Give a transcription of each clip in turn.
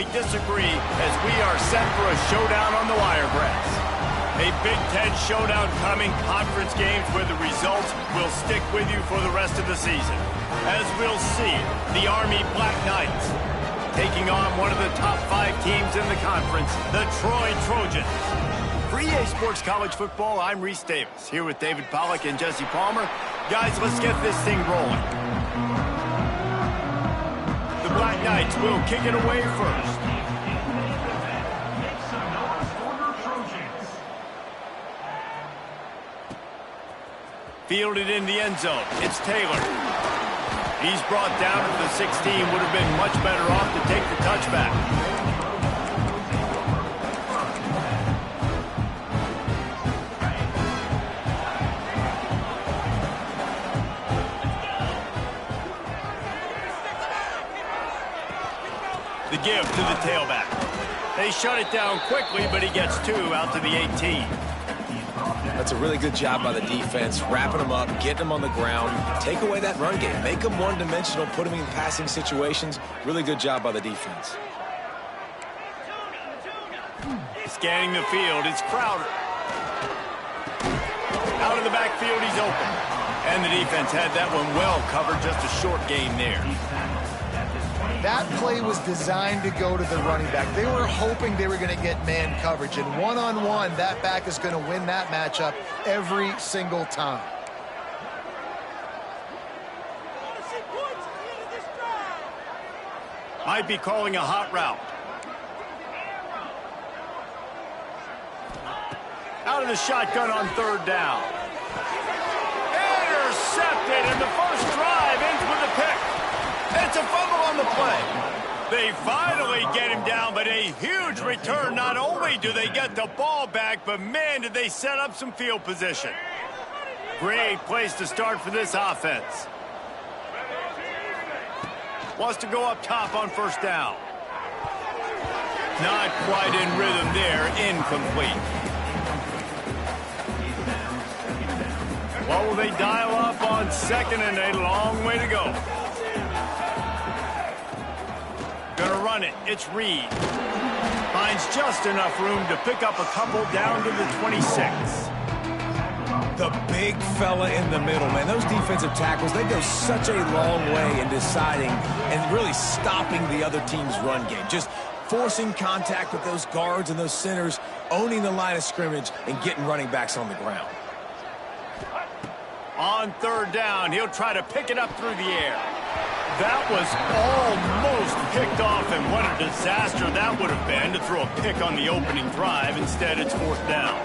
vehemently disagree as we are set for a showdown on the wire grass. A Big Ten showdown coming, conference games where the results will stick with you for the rest of the season. As we'll see, the Army Black Knights taking on one of the top 5 teams in the conference, the Troy Trojans. For EA Sports College Football, I'm Reese Davis, here with David Pollack and Jesse Palmer. Guys, let's get this thing rolling. The Black Knights will kick it away first. Fielded in the end zone. It's Taylor. He's brought down at the 16. Would have been much better off to take the touchback. The give to the tailback. They shut it down quickly, but he gets 2 out to the 18. That's a really good job by the defense, wrapping them up, getting them on the ground, take away that run game, make them one-dimensional, put them in passing situations. Really good job by the defense. Scanning the field, it's Crowder. Out of the backfield, he's open. And the defense had that one well covered, just a short gain there. That play was designed to go to the running back. They were hoping they were going to get man coverage, and one-on-one, that back is going to win that matchup every single time. Might be calling a hot route. Out of the shotgun on 3rd down. Intercepted, and the first drive ends with a pick. It's a fumble on the play. They finally get him down, but a huge return. Not only do they get the ball back, but man, did they set up some field position. Great place to start for this offense. Wants to go up top on 1st down. Not quite in rhythm there, incomplete. What will they dial up on 2nd and a long way to go? Gonna run it. It's Reed. Finds just enough room to pick up a couple down to the 26. The big fella in the middle, man. Those defensive tackles, they go such a long way in deciding and really stopping the other team's run game. Just forcing contact with those guards and those centers, owning the line of scrimmage, and getting running backs on the ground. On 3rd down, he'll try to pick it up through the air. That was almost picked off, and what a disaster that would have been to throw a pick on the opening drive. Instead, it's 4th down.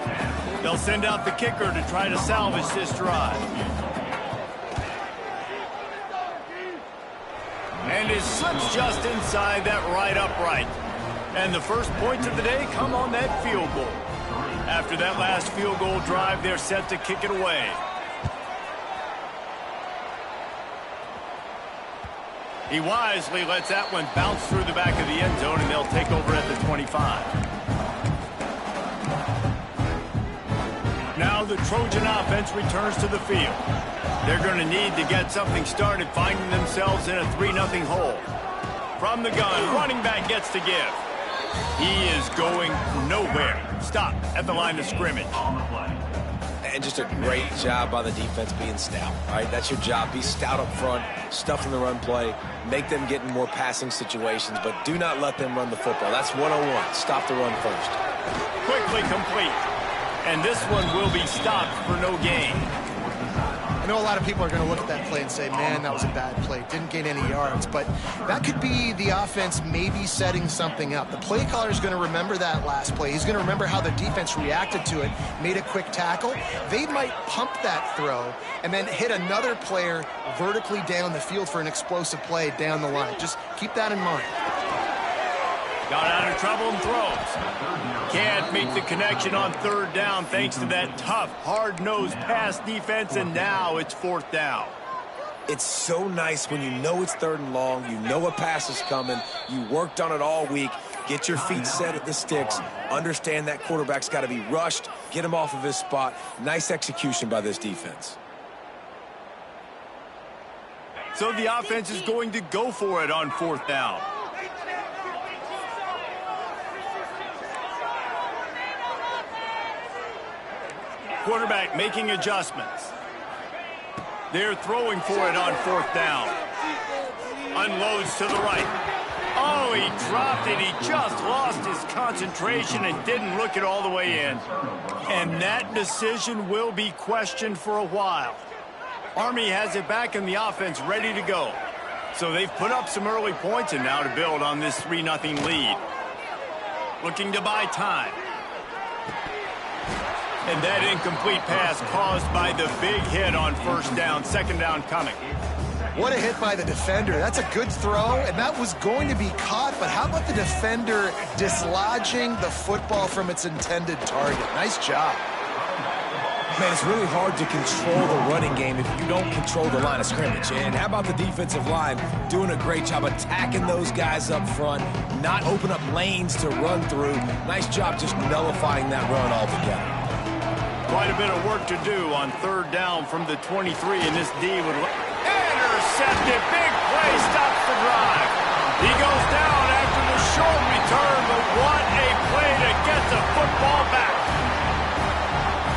They'll send out the kicker to try to salvage this drive. And it slips just inside that right upright. And the first points of the day come on that field goal. After that last field goal drive, they're set to kick it away. He wisely lets that one bounce through the back of the end zone, and they'll take over at the 25. Now the Trojan offense returns to the field. They're going to need to get something started, finding themselves in a 3-0 hole. From the gun, running back gets to give. He is going nowhere. Stop at the line of scrimmage. And just a great job by the defense being stout, right? That's your job. Be stout up front, stuff in the run play, make them get in more passing situations, but do not let them run the football. That's 101. Stop the run first. Quickly complete. And this one will be stopped for no gain. I know a lot of people are going to look at that play and say, man, that was a bad play. Didn't gain any yards. But that could be the offense maybe setting something up. The play caller is going to remember that last play. He's going to remember how the defense reacted to it, made a quick tackle. They might pump that throw and then hit another player vertically down the field for an explosive play down the line. Just keep that in mind. Got out of trouble and throws. Can't make the connection on 3rd down thanks to that tough, hard-nosed pass defense, and now it's 4th down. It's so nice when you know it's 3rd and long, you know a pass is coming, you worked on it all week, get your feet set at the sticks, understand that quarterback's got to be rushed, get him off of his spot. Nice execution by this defense. So the offense is going to go for it on 4th down. Quarterback making adjustments. They're throwing for it on 4th down. Unloads to the right. Oh, he dropped it. He just lost his concentration and didn't look it all the way in. And that decision will be questioned for a while. Army has it back in the offense ready to go. So they've put up some early points and now to build on this 3-0 lead. Looking to buy time. And that incomplete pass caused by the big hit on 1st down, 2nd down coming. What a hit by the defender. That's a good throw, and that was going to be caught, but how about the defender dislodging the football from its intended target? Nice job. Man, it's really hard to control the running game if you don't control the line of scrimmage. And how about the defensive line doing a great job attacking those guys up front, not open up lanes to run through. Nice job just nullifying that run altogether. Quite a bit of work to do on 3rd down from the 23, and this D would... Intercepted. Big play stops the drive. He goes down after the short return, but what a play to get the football back.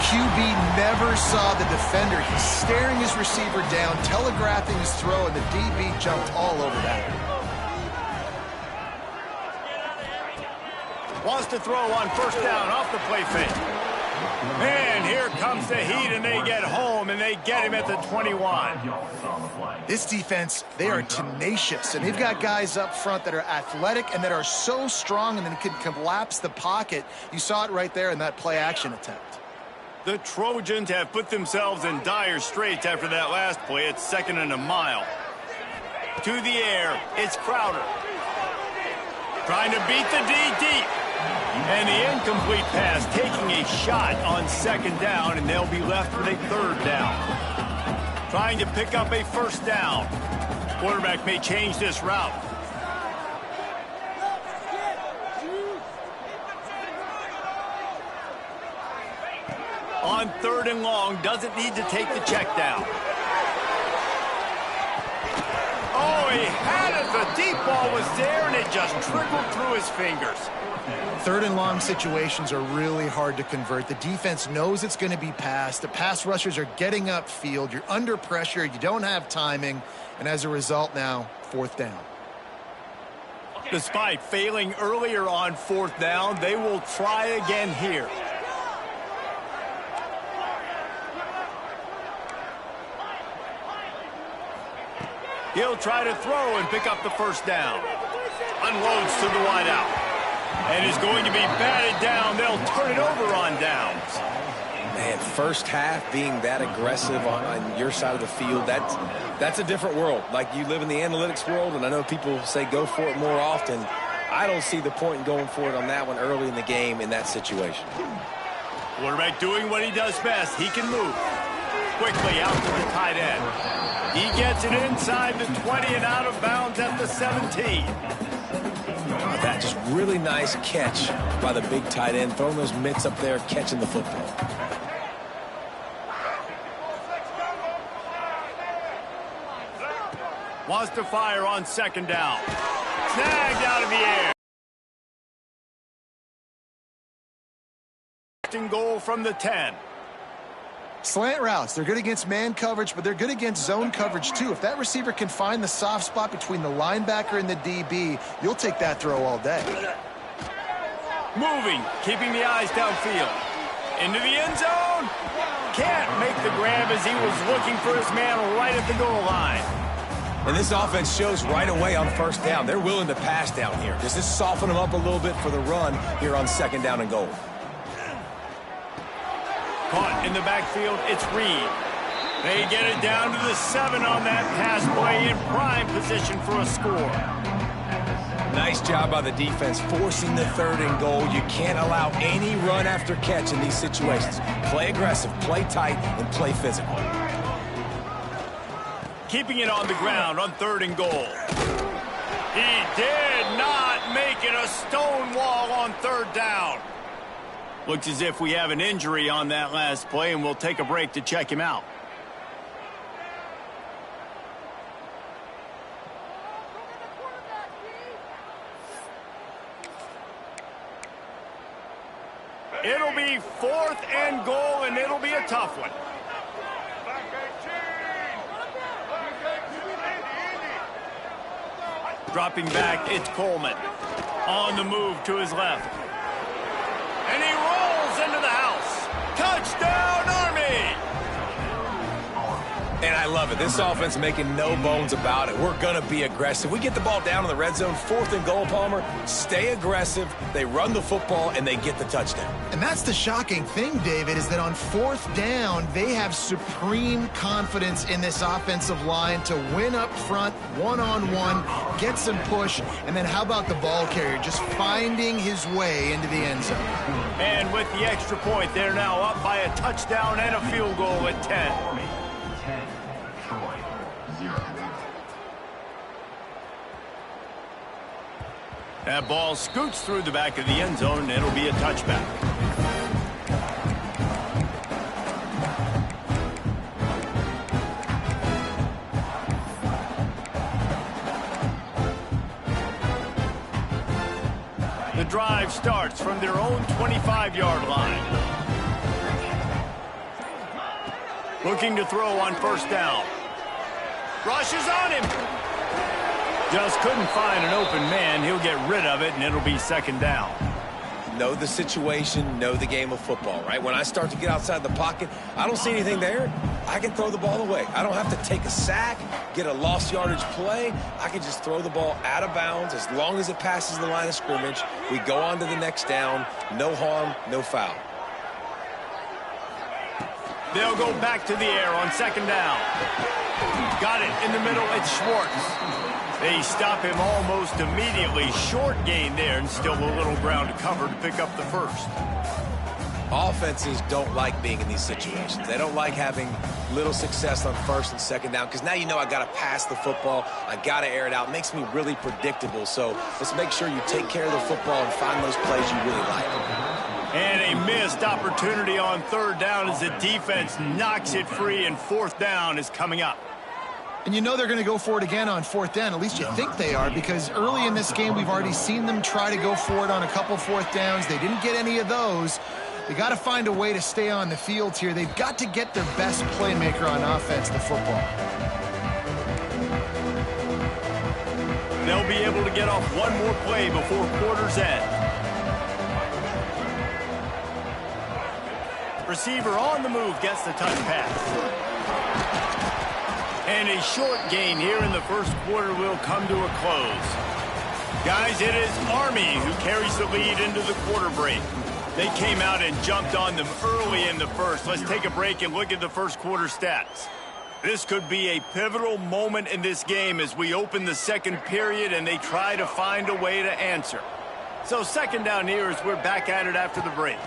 QB never saw the defender. He's staring his receiver down, telegraphing his throw, and the DB jumped all over that. Wants to throw on 1st down off the play fake. And here comes the heat, and they get home, and they get him at the 21. This defense, they are tenacious, and they've got guys up front that are athletic and that are so strong and then can collapse the pocket. You saw it right there in that play-action attempt. The Trojans have put themselves in dire straits after that last play. It's 2nd and a mile. To the air, it's Crowder. Trying to beat the D deep. And the incomplete pass taking a shot on 2nd down, and they'll be left with a 3rd down. Trying to pick up a 1st down. Quarterback may change this route. On 3rd and long, doesn't need to take the check down. Oh, he had it. The deep ball was there, and it just trickled through his fingers. 3rd and long situations are really hard to convert. The defense knows it's going to be passed. The pass rushers are getting upfield. You're under pressure. You don't have timing. And as a result now, 4th down. Despite failing earlier on 4th down, they will try again here. He'll try to throw and pick up the 1st down. Unloads to the wideout. And is going to be batted down. They'll turn it over on downs. Man, 1st half being that aggressive on your side of the field, that's a different world. Like, you live in the analytics world, and I know people say go for it more often. I don't see the point in going for it on that one early in the game in that situation. Quarterback doing what he does best. He can move quickly out to the tight end. He gets it inside the 20 and out of bounds at the 17. That just really nice catch by the big tight end, throwing those mitts up there, catching the football. Wants to fire on 2nd down. Snagged out of the air. Goal from the 10. Slant routes, they're good against man coverage, but they're good against zone coverage too. If that receiver can find the soft spot between the linebacker and the DB, you'll take that throw all day. Moving, keeping the eyes downfield. Into the end zone. Can't make the grab as he was looking for his man right at the goal line. And this offense shows right away on 1st down. They're willing to pass down here. Just to soften them up a little bit for the run here on 2nd down and goal. Caught in the backfield, it's Reed. They get it down to the 7 on that pass play, in prime position for a score. Nice job by the defense forcing the 3rd and goal. You can't allow any run after catch in these situations. Play aggressive, play tight, and play physical. Keeping it on the ground on 3rd and goal. He did not make it a stone wall on 3rd down. Looks as if we have an injury on that last play, and we'll take a break to check him out. It'll be 4th and goal, and it'll be a tough one. Dropping back, it's Coleman. On the move to his left. And he rolls into the house. Touchdown, Army! And I love it. This offense making no bones about it. We're going to be aggressive. We get the ball down in the red zone, 4th and goal, Palmer. Stay aggressive. They run the football, and they get the touchdown. And that's the shocking thing, David, is that on 4th down, they have supreme confidence in this offensive line to win up front, one-on-one, get some push, and then how about the ball carrier just finding his way into the end zone? And with the extra point, they're now up by a touchdown and a field goal at 10. That ball scoots through the back of the end zone, and it'll be a touchback. The drive starts from their own 25-yard line. Looking to throw on 1st down. Rushes on him. Just couldn't find an open man. He'll get rid of it, and it'll be 2nd down. Know the situation, know the game of football, right? When I start to get outside the pocket, I don't see anything there, I can throw the ball away. I don't have to take a sack, get a lost yardage play. I can just throw the ball out of bounds as long as it passes the line of scrimmage. We go on to the next down. No harm, no foul. They'll go back to the air on 2nd down. Got it in the middle. It's Schwartz. They stop him almost immediately. Short gain there, and still a little ground to cover to pick up the 1st. Offenses don't like being in these situations. They don't like having little success on 1st and 2nd down because now you know I got to pass the football. I got to air it out. It makes me really predictable. So let's make sure you take care of the football and find those plays you really like. And a missed opportunity on 3rd down as the defense knocks it free, and 4th down is coming up. And you know they're going to go for it again on 4th down. At least you think they are, because early in this game we've already seen them try to go for it on a couple 4th downs. They didn't get any of those. They got to find a way to stay on the field here. They've got to get their best playmaker on offense, the football. They'll be able to get off one more play before quarter's end. Receiver on the move gets the touch pass. And a short gain here in the 1st quarter will come to a close. Guys, it is Army who carries the lead into the quarter break. They came out and jumped on them early in the 1st. Let's take a break and look at the 1st quarter stats. This could be a pivotal moment in this game as we open the 2nd period and they try to find a way to answer. So 2nd down here as we're back at it after the break.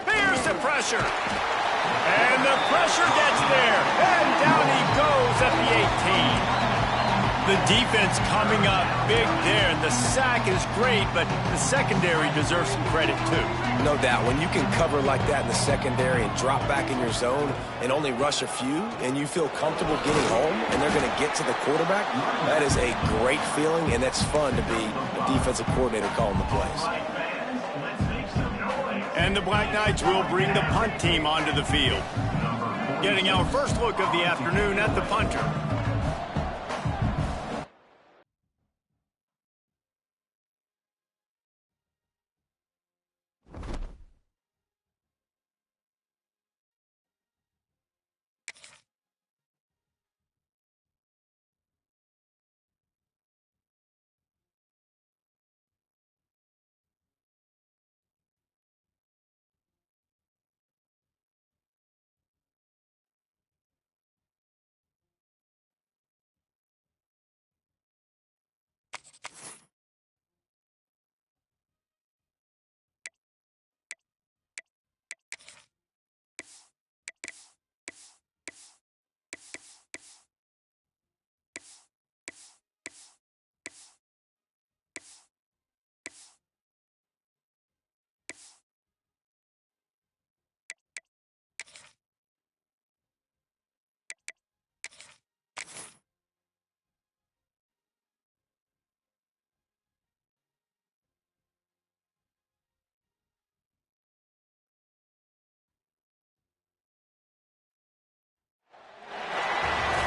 Here's the pressure. And the pressure gets there. And down he goes at the 18. The defense coming up big there. And the sack is great, but the secondary deserves some credit too. No doubt. When you can cover like that in the secondary and drop back in your zone and only rush a few, and you feel comfortable getting home, and they're going to get to the quarterback, that is a great feeling, and that's fun to be a defensive coordinator calling the plays. And the Black Knights will bring the punt team onto the field. Getting our first look of the afternoon at the punter.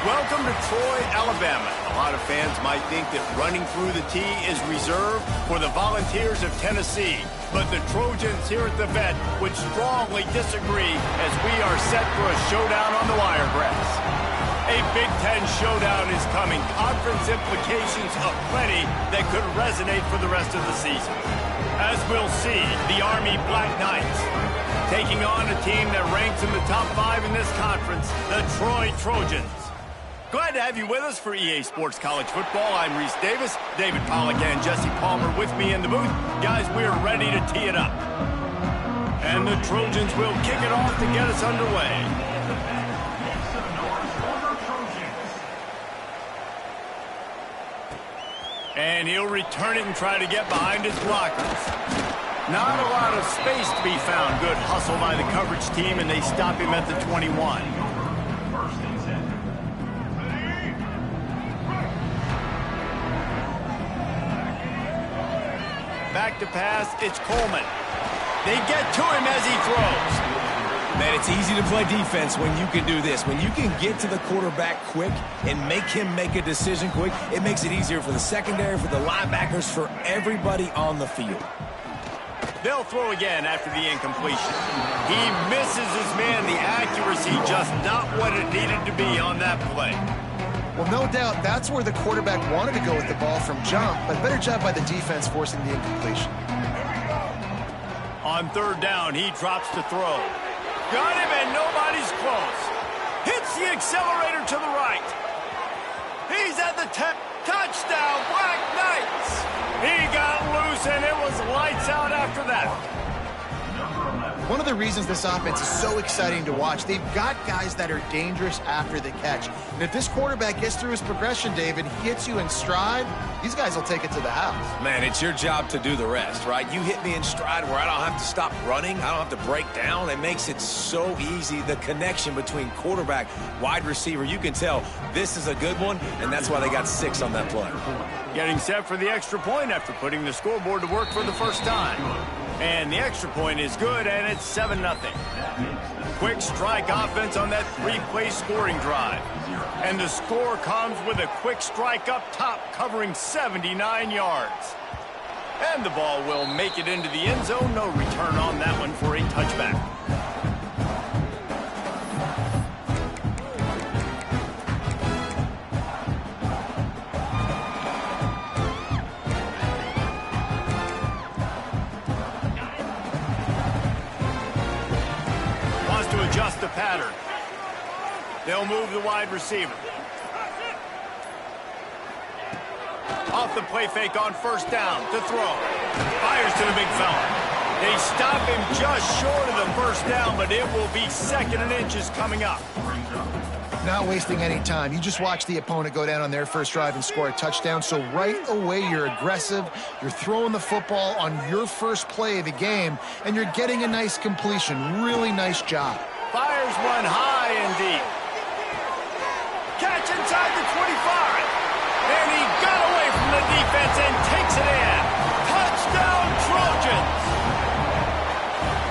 Welcome to Troy, Alabama. A lot of fans might think that running through the tee is reserved for the Volunteers of Tennessee. But the Trojans here at the Vet would strongly disagree as we are set for a showdown on the Wiregrass. A Big Ten showdown is coming. Conference implications aplenty that could resonate for the rest of the season. As we'll see, the Army Black Knights taking on a team that ranks in the top 5 in this conference, the Troy Trojans. Glad to have you with us for EA Sports College Football. I'm Reese Davis, David Pollack and Jesse Palmer with me in the booth. Guys, we're ready to tee it up. And the Trojans will kick it off to get us underway. And he'll return it and try to get behind his blockers. Not a lot of space to be found. Good hustle by the coverage team, and they stop him at the 21. Back to pass, it's Coleman. They get to him as he throws. Man, it's easy to play defense when you can do this. When you can get to the quarterback quick and make him make a decision quick, it makes it easier for the secondary, for the linebackers, for everybody on the field. They'll throw again after the incompletion. He misses his man. The accuracy just not what it needed to be on that play. Well, no doubt that's where the quarterback wanted to go with the ball from jump, but better job by the defense forcing the incompletion. On third down, he drops to throw. Got him, and nobody's close. Hits the accelerator to the right. He's at the 10. Touchdown, Black Knights. He got loose, and it was lights out after that. One of the reasons this offense is so exciting to watch, they've got guys that are dangerous after the catch. And if this quarterback gets through his progression, David, he hits you in stride, these guys will take it to the house. Man, it's your job to do the rest, right? You hit me in stride where I don't have to stop running. I don't have to break down. It makes it so easy. The connection between quarterback, wide receiver, you can tell this is a good one, and that's why they got 6 on that play. Getting set for the extra point after putting the scoreboard to work for the first time. And the extra point is good, and it's 7-0. Quick strike offense on that 3-play scoring drive. And the score comes with a quick strike up top covering 79 yards. And the ball will make it into the end zone. No return on that one for a touchback. Adjust the pattern. They'll move the wide receiver. Off the play fake on first down to throw. Fires to the big fella. They stop him just short of the first down, but it will be 2nd and inches coming up. Not wasting any time. You just watch the opponent go down on their first drive and score a touchdown. So right away, you're aggressive. You're throwing the football on your first play of the game, and you're getting a nice completion. Really nice job. Fires one high and deep. Catch inside the 25. And he got away from the defense and takes it in. Touchdown, Trojans.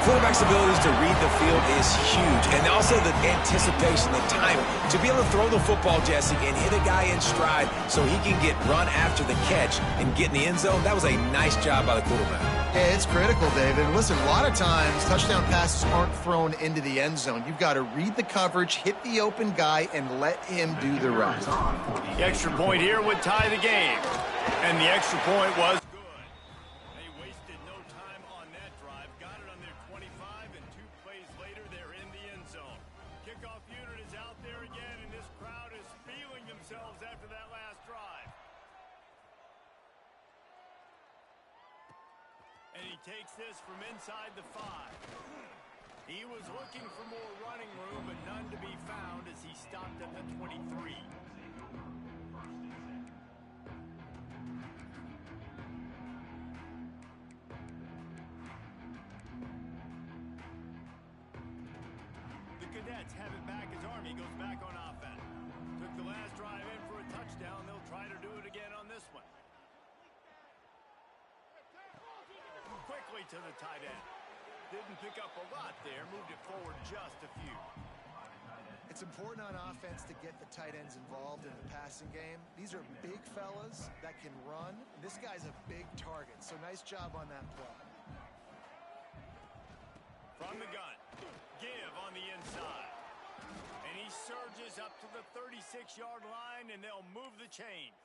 Quarterback's abilities to read the field is huge, and also the anticipation, the timing. To be able to throw the football, Jesse, and hit a guy in stride so he can get run after the catch and get in the end zone, that was a nice job by the quarterback. Yeah, it's critical, David. Listen, a lot of times, touchdown passes aren't thrown into the end zone. You've got to read the coverage, hit the open guy, and let him do the rest. The extra point here would tie the game. And the extra point was good. They wasted no time on that drive. Got it on their 25, and 2 plays later, they're in the end zone. Kickoff unit is out there again, and this crowd is feeling themselves after that last drive. And he takes this from inside the 5. He was looking for more running room, but none to be found as he stopped at the 23. The Cadets have it back as Army goes back on offense. Took the last drive in for a touchdown. They'll try to do it again on this one. Quickly to the tight end. Didn't pick up a lot there. Moved it forward just a few. It's important on offense to get the tight ends involved in the passing game. These are big fellas that can run. This guy's a big target, so nice job on that play. From the gun, give on the inside. And he surges up to the 36-yard line, and they'll move the chains.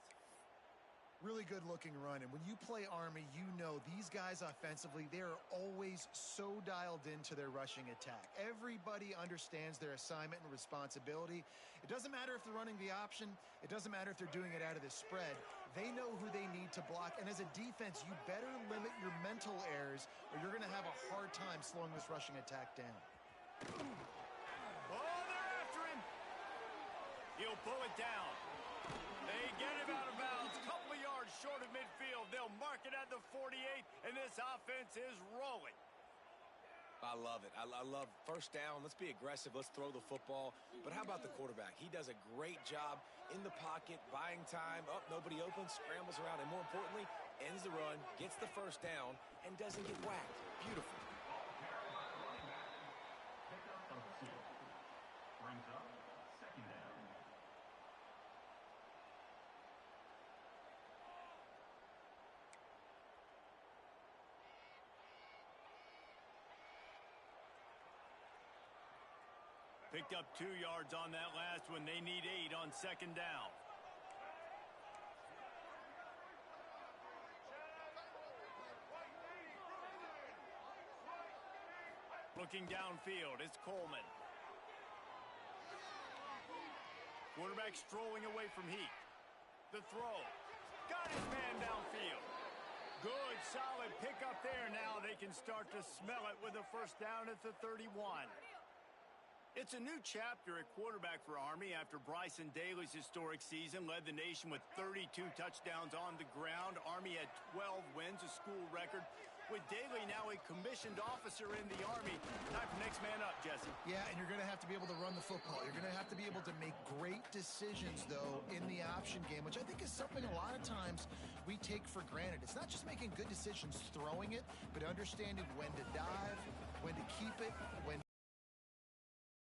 Really good-looking run, and when you play Army, you know these guys offensively, they are always so dialed into their rushing attack. Everybody understands their assignment and responsibility. It doesn't matter if they're running the option. It doesn't matter if they're doing it out of the spread. They know who they need to block, and as a defense, you better limit your mental errors, or you're going to have a hard time slowing this rushing attack down. Oh, they're after him. He'll pull it down. They get him out of bounds, a couple of yards short of midfield. They'll mark it at the 48, and this offense is rolling. I love it. I love first down. Let's be aggressive. Let's throw the football. But how about the quarterback? He does a great job in the pocket, buying time. Oh, nobody open, scrambles around, and more importantly, ends the run, gets the first down, and doesn't get whacked. Beautiful. Brings up second down. Picked up 2 yards on that last one. They need 8 on second down. Looking downfield, it's Coleman. Quarterback strolling away from Heat. The throw. Got his man downfield. Good, solid pickup there. Now they can start to smell it with a first down at the 31. It's a new chapter at quarterback for Army after Bryson Daly's historic season led the nation with 32 touchdowns on the ground. Army had 12 wins, a school record. With Daly now a commissioned officer in the Army. Time for next man up, Jesse. Yeah, and you're going to have to be able to run the football. You're going to have to be able to make great decisions, though, in the option game, which I think is something a lot of times we take for granted. It's not just making good decisions throwing it, but understanding when to dive, when to keep it, when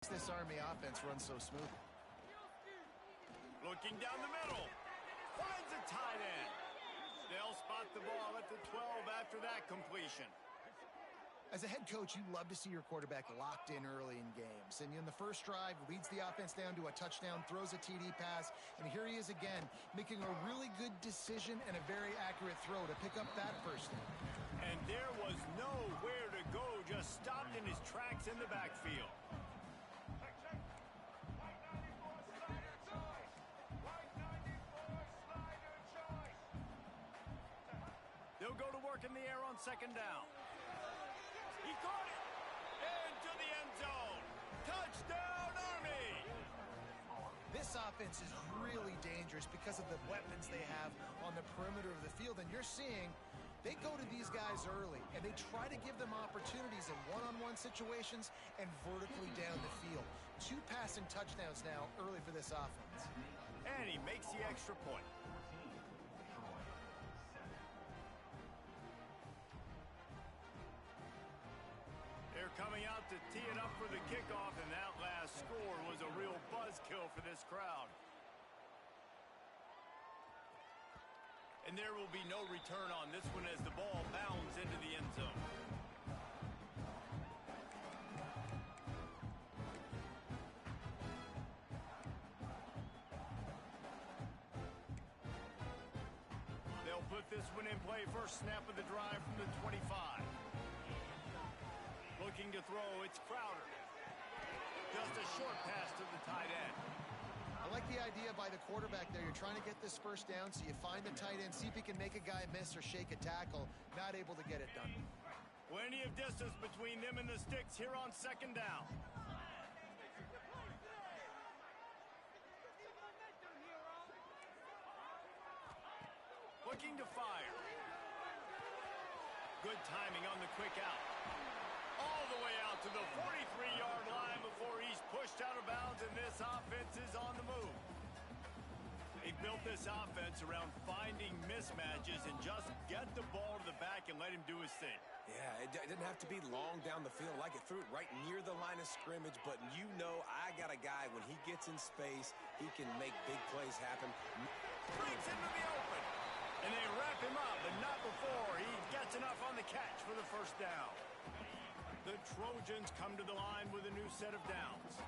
this Army offense runs so smooth. Looking down the middle. Finds a tight end. They'll spot the ball at the 12 after that completion. As a head coach, you love to see your quarterback locked in early in games. And in the first drive, leads the offense down to a touchdown, throws a TD pass, and here he is again, making a really good decision and a very accurate throw to pick up that first down. And there was nowhere to go, just stopped in his tracks in the backfield. They'll go to work in the air on second down. He caught it. Into the end zone. Touchdown, Army. This offense is really dangerous because of the weapons they have on the perimeter of the field. And you're seeing they go to these guys early, and they try to give them opportunities in one-on-one situations and vertically down the field. 2 passing touchdowns now early for this offense. And he makes the extra point. They're coming out to tee it up for the kickoff, and that last score was a real buzzkill for this crowd. And there will be no return on this one as the ball bounds into the end zone. They'll put this one in play. First snap of the drive from the 25. Looking to throw, it's Crowder. Just a short pass to the tight end. I like the idea by the quarterback there. You're trying to get this first down, so you find the tight end, see if he can make a guy miss or shake a tackle. Not able to get it done. Plenty of distance between them and the sticks here on second down. Looking to fire. Good timing on the quick out. All the way out to the 43-yard line before he's pushed out of bounds, and this offense is on the move. They built this offense around finding mismatches and just get the ball to the back and let let him do his thing. Yeah, it didn't have to be long down the field. Like it threw it right near the line of scrimmage, but you know I got a guy, when he gets in space, he can make big plays happen. Brings him to the open. And they wrap him up, but not before he gets enough on the catch for the first down. The Trojans come to the line with a new set of downs.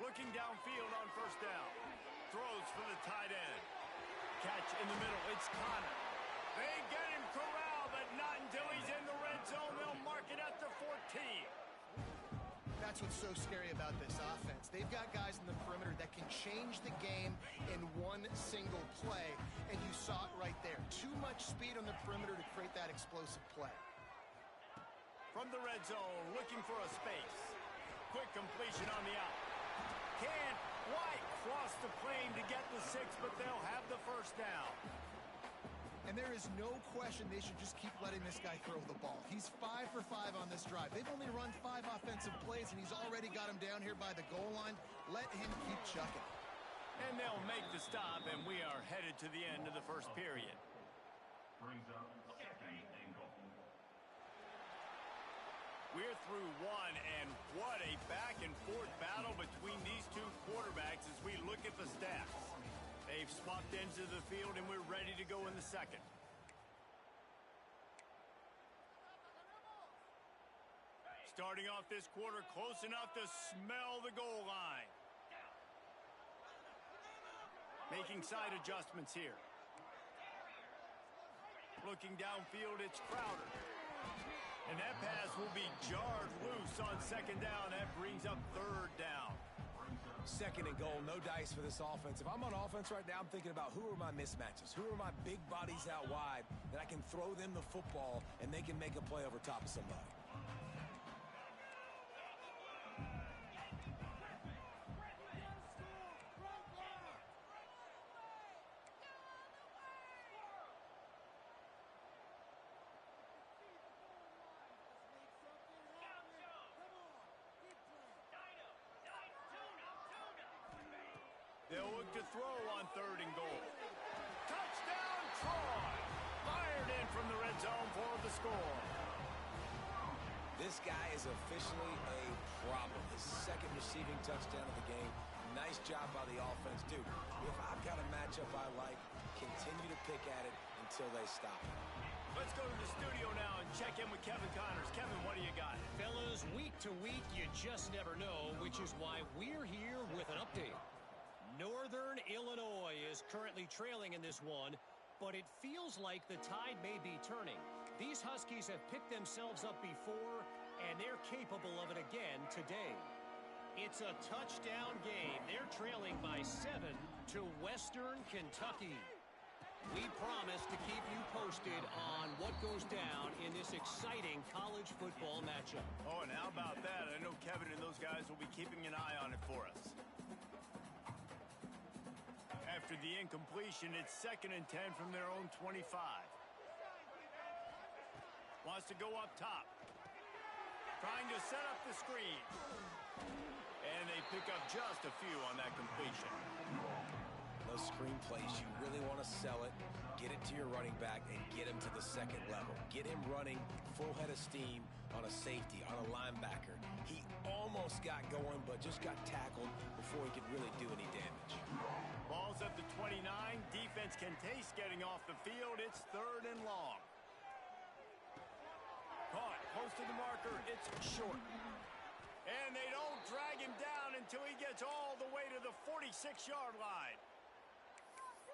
Looking downfield on first down. Throws for the tight end. Catch in the middle. It's Connor. They get him corralled, but not until he's in the red zone. They'll mark it at the 14. That's what's so scary about this offense. They've got guys in the perimeter that can change the game in one single play, and you saw it right there. Too much speed on the perimeter to create that explosive play. From the red zone, looking for a space. Quick completion on the out. Can't quite cross the plane to get the 6, but they'll have the first down. And there is no question they should just keep letting this guy throw the ball. He's 5 for 5 on this drive. They've only run 5 offensive plays, and he's already got him down here by the goal line. Let him keep chucking. And they'll make the stop, and we are headed to the end of the first period. Brings up second and goal. We're through one, and what a back-and-forth battle between these two quarterbacks as we look at the stats. They've swapped ends of the field, and we're ready to go in the second. Starting off this quarter close enough to smell the goal line. Making side adjustments here. Looking downfield, it's Crowder. And that pass will be jarred loose on second down. That brings up third down. Second and goal, no dice for this offense. If I'm on offense right now, I'm thinking about who are my mismatches? Who are my big bodies out wide that I can throw them the football and they can make a play over top of somebody? They'll look to throw on third and goal. Touchdown, Troy! Fired in from the red zone for the score. This guy is officially a problem. His second receiving touchdown of the game. Nice job by the offense. Dude, if I've got a matchup I like, continue to pick at it until they stop. Let's go to the studio now and check in with Kevin Connors. Kevin, what do you got? Fellas, week to week, you just never know, which is why we're here with an update. Northern Illinois is currently trailing in this one, but it feels like the tide may be turning. These Huskies have picked themselves up before, and they're capable of it again today. It's a touchdown game. They're trailing by 7 to Western Kentucky. We promise to keep you posted on what goes down in this exciting college football matchup. Oh, and how about that? I know Kevin and those guys will be keeping an eye on it for us. After the incompletion, it's 2nd and 10 from their own 25. Wants to go up top. Trying to set up the screen. And they pick up just a few on that completion. Those screen plays, you really want to sell it, get it to your running back, and get him to the second level. Get him running full head of steam on a safety, on a linebacker. He almost got going, but just got tackled before he could really do any damage. Ball's at the 29. Defense can taste getting off the field. It's 3rd and long. Caught close to the marker. It's short. And they don't drag him down until he gets all the way to the 46-yard line.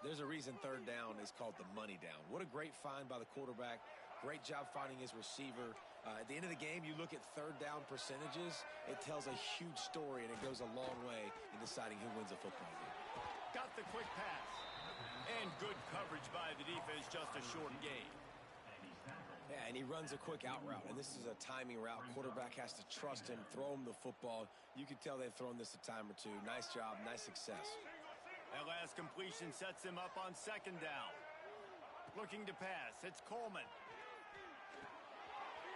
There's a reason 3rd down is called the money down. What a great find by the quarterback. Great job finding his receiver. At the end of the game, you look at 3rd down percentages. It tells a huge story, and it goes a long way in deciding who wins a football game. Got the quick pass. And good coverage by the defense, just a short gain. Yeah, and he runs a quick out route, and this is a timing route. Quarterback has to trust him, throw him the football. You can tell they've thrown this a time or two. Nice job, nice success. That last completion sets him up on 2nd down. Looking to pass. It's Coleman.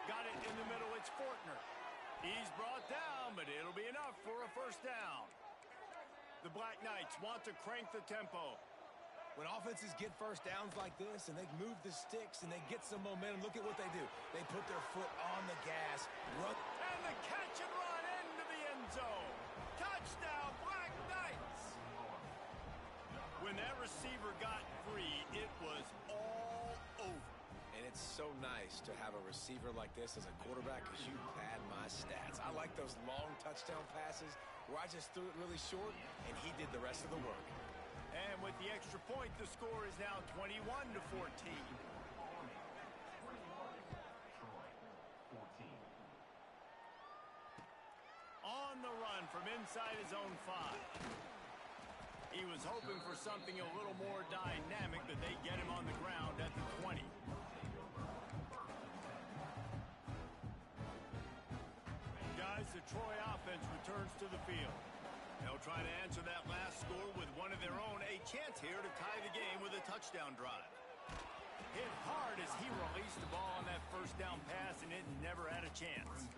Got it in the middle. It's Fortner. He's brought down, but it'll be enough for a first down. The Black Knights want to crank the tempo. When offenses get first downs like this and they move the sticks and they get some momentum, look at what they do. They put their foot on the gas, run. And the catch and run into the end zone. Touchdown, Black Knights. When that receiver got free, it was all over. And it's so nice to have a receiver like this as a quarterback because you pad my stats. I like those long touchdown passes where I just threw it really short and he did the rest of the work. And with the extra point, the score is now 21-14. On the run from inside his own 5. He was hoping for something a little more dynamic, but they get him on the ground at the 20. Guys, the Troy offense returns to the field. They'll try to answer that last score with one of their own. A chance here to tie the game with a touchdown drive. Hit hard as he released the ball on that first down pass, and it never had a chance.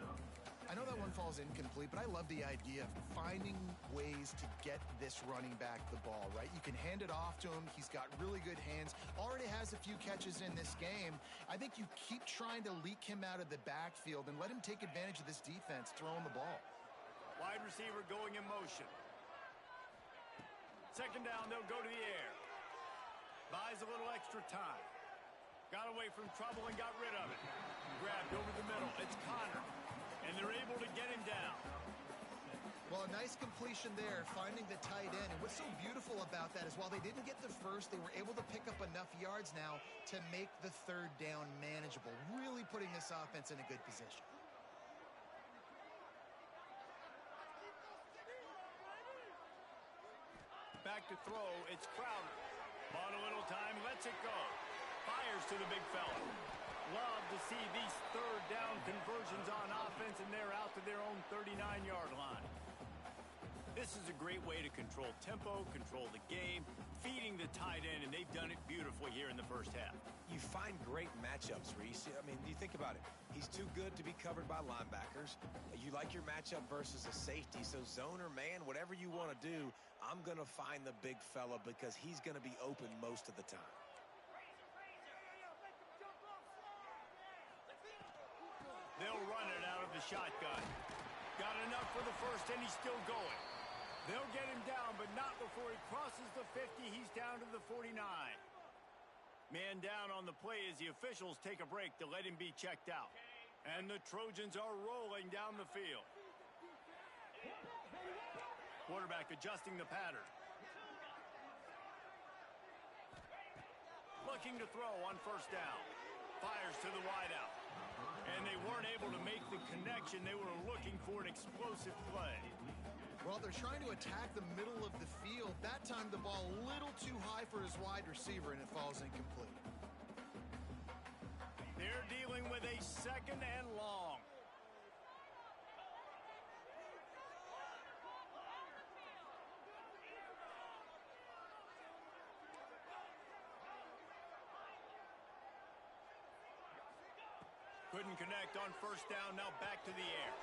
I know that one falls incomplete, but I love the idea of finding ways to get this running back the ball, right? You can hand it off to him. He's got really good hands. Already has a few catches in this game. I think you keep trying to leak him out of the backfield and let him take advantage of this defense throwing the ball. Wide receiver going in motion. Second down, they'll go to the air. Buys a little extra time. Got away from trouble and got rid of it. Grabbed over the middle. It's Connor. And they're able to get him down. Well, a nice completion there, finding the tight end. And what's so beautiful about that is while they didn't get the first, they were able to pick up enough yards now to make the third down manageable. Really putting this offense in a good position. Back to throw, it's Crowder. Bought a little time, lets it go. Fires to the big fella. Love to see these third down conversions on offense, and they're out to their own 39-yard line. This is a great way to control tempo, control the game, feeding the tight end, and they've done it beautifully here in the first half. You find great matchups, Reese. I mean, you think about it. He's too good to be covered by linebackers. You like your matchup versus a safety, so zone or man, whatever you want to do, I'm going to find the big fella because he's going to be open most of the time. They'll run it out of the shotgun. Got enough for the first, and he's still going. They'll get him down, but not before he crosses the 50. He's down to the 49. Man down on the play as the officials take a break to let him be checked out. And the Trojans are rolling down the field. Quarterback adjusting the pattern. Looking to throw on first down. Fires to the wideout. And they weren't able to make the connection. They were looking for an explosive play. Well, they're trying to attack the middle of the field. That time the ball a little too high for his wide receiver, and it falls incomplete. They're dealing with a second and long. Couldn't connect on first down. Now back to the air.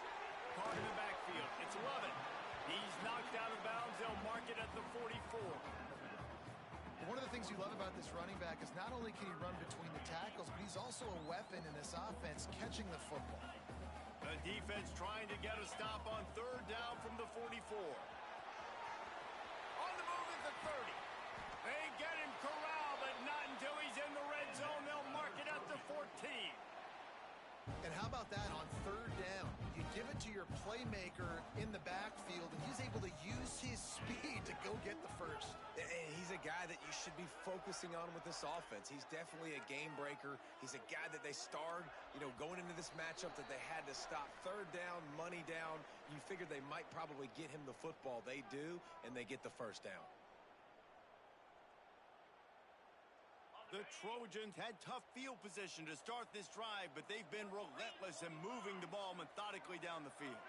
Caught in the backfield. It's Lovett. He's knocked out of bounds. They'll mark it at the 44. One of the things you love about this running back is not only can he run between the tackles, but he's also a weapon in this offense catching the football. The defense trying to get a stop on third down from the 44. On the move at the 30. They get him corralled, but not until he's in the red zone. They'll mark it at the 14. And how about that on third down? You give it to your playmaker in the backfield, and he's able to use his speed to go get the first. And he's a guy that you should be focusing on with this offense. He's definitely a game breaker. He's a guy that they starred, going into this matchup that they had to stop. Third down, money down. You figured they might probably get him the football. They do, and they get the first down. The Trojans had tough field position to start this drive, but they've been relentless in moving the ball methodically down the field.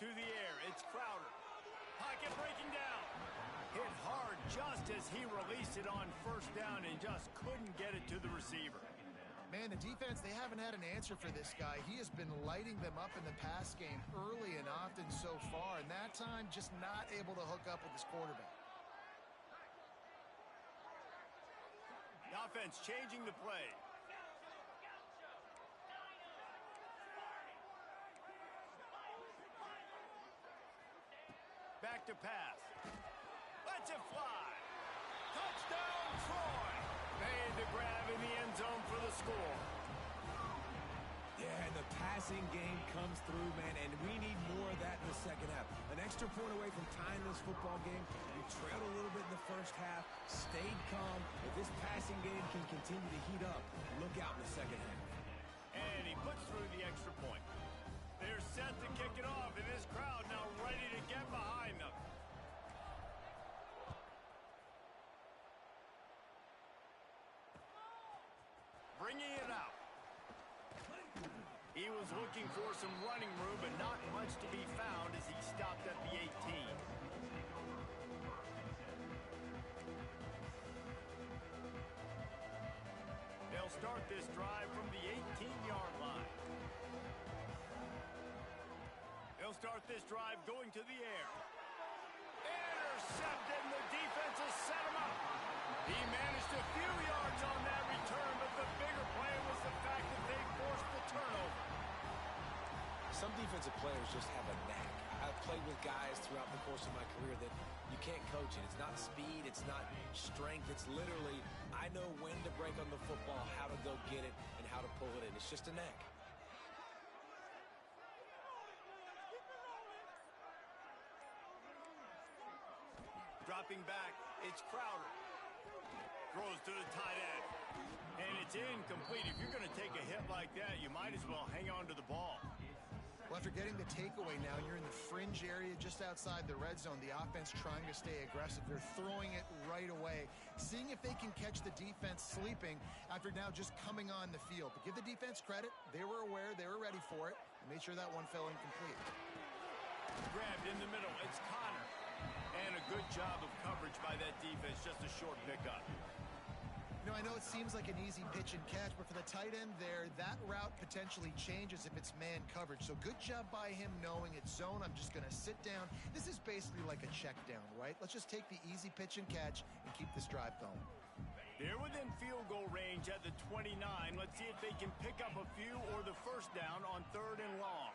To the air, it's Crowder. Pocket breaking down. Hit hard just as he released it on first down and just couldn't get it to the receiver. Man, the defense, they haven't had an answer for this guy. He has been lighting them up in the pass game early and often so far, and that time just not able to hook up with his quarterback. The offense changing the play. Back to pass. Lets it fly. Touchdown, Troy. Made the grab in the end zone for the score. Yeah, and the passing game comes through, man, and we need more of that in the second half. An extra point away from tying this football game. We trailed a little bit in the first half, stayed calm. If this passing game can continue to heat up, look out in the second half. And he puts through the extra point. They're set to kick it off, and this crowd now ready to get behind them. Bringing it out. He was looking for some running room, but not much to be found as he stopped at the 18. They'll start this drive from the 18-yard line. They'll start this drive going to the air. Intercepted, and the defense has set him up. He managed a few yards on that return, but the bigger play was the fact that they forced the turnover. Some defensive players just have a knack. I've played with guys throughout the course of my career that you can't coach it. It's not speed, it's not strength. It's literally, I know when to break on the football, how to go get it, and how to pull it in. It's just a knack. Dropping back, it's Crowder. Throws to the tight end. And it's incomplete. If you're going to take a hit like that, you might as well hang on to the ball. Well, after getting the takeaway now, you're in the fringe area just outside the red zone. The offense trying to stay aggressive. They're throwing it right away, seeing if they can catch the defense sleeping after now just coming on the field. But give the defense credit. They were aware. They were ready for it. And made sure that one fell incomplete. Grabbed in the middle. It's Connor. And a good job of coverage by that defense. Just a short pickup. You know, I know it seems like an easy pitch and catch, but for the tight end there, that route potentially changes if it's man coverage. So good job by him knowing it's zone. I'm just going to sit down. This is basically like a check down, right? Let's just take the easy pitch and catch and keep this drive going. They're within field goal range at the 29. Let's see if they can pick up a few or the first down on 3rd and long.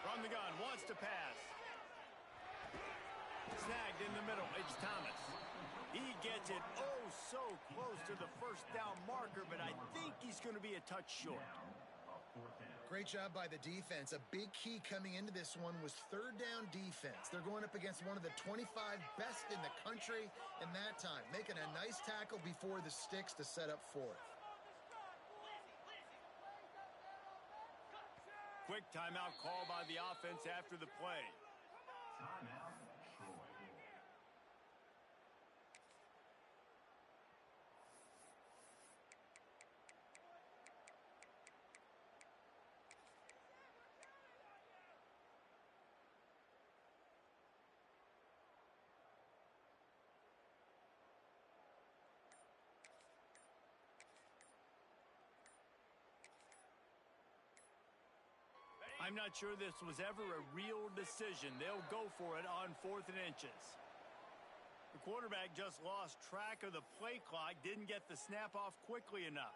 From the gun, wants to pass. Snagged in the middle, it's Thomas. He gets it oh so close to the first down marker, but I think he's going to be a touch short. Great job by the defense. A big key coming into this one was 3rd down defense. They're going up against one of the 25 best in the country in that time, making a nice tackle before the sticks to set up 4th. Quick timeout call by the offense after the play. Timeout, Troy. I'm not sure this was ever a real decision. They'll go for it on 4th and inches. The quarterback just lost track of the play clock, didn't get the snap off quickly enough.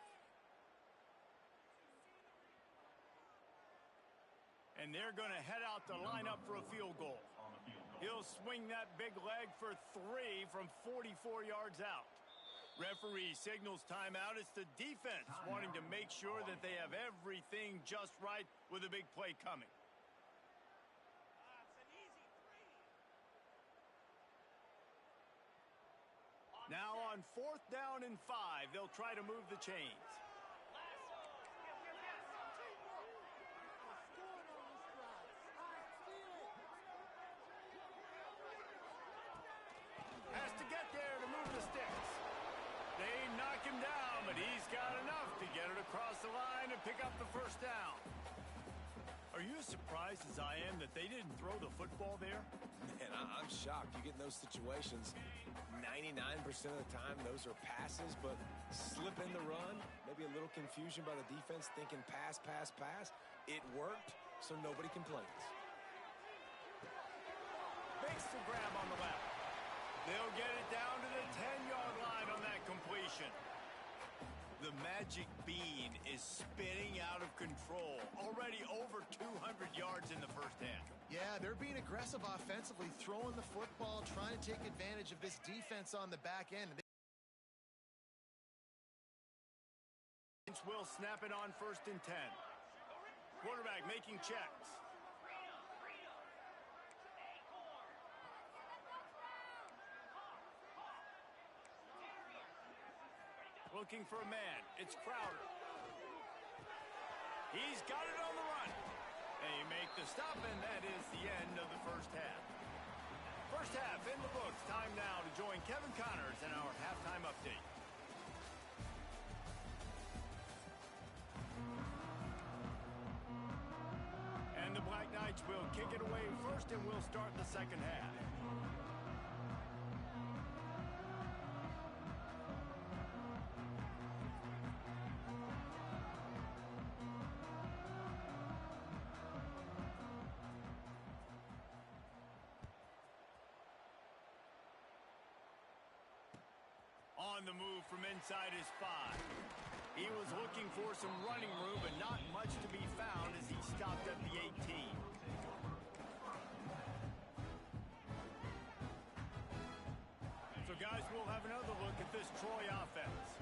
And they're going to head out to line up for a field goal. He'll swing that big leg for 3 from 44 yards out. Referee signals timeout. It's the defense wanting to make sure that they have everything just right with a big play coming. Now on 4th down and 5, they'll try to move the chains. Has to get there to move the sticks. They knock him down, but he's got enough to get it across the line and pick up the first down. A Are you as surprised as I am that they didn't throw the football there? Man, I'm shocked. You get in those situations, 99% of the time, those are passes, but slip in the run, maybe a little confusion by the defense thinking pass, pass, pass. It worked, so nobody complains. Makes the grab on the left. They'll get it down to the 10-yard line on that completion. The magic bean is spinning out of control. Already over 200 yards in the first half. Yeah, they're being aggressive offensively, throwing the football, trying to take advantage of this defense on the back end. Will snap it on 1st and 10. Quarterback making checks. Looking for a man. It's Crowder. He's got it on the run. They make the stop, and that is the end of the first half. First half in the books. Time now to join Kevin Connors in our halftime update. And the Black Knights will kick it away first, and we'll start the second half. On the move from inside his 5. He was looking for some running room, but not much to be found as he stopped at the 18. So, guys, we'll have another look at this Troy offense.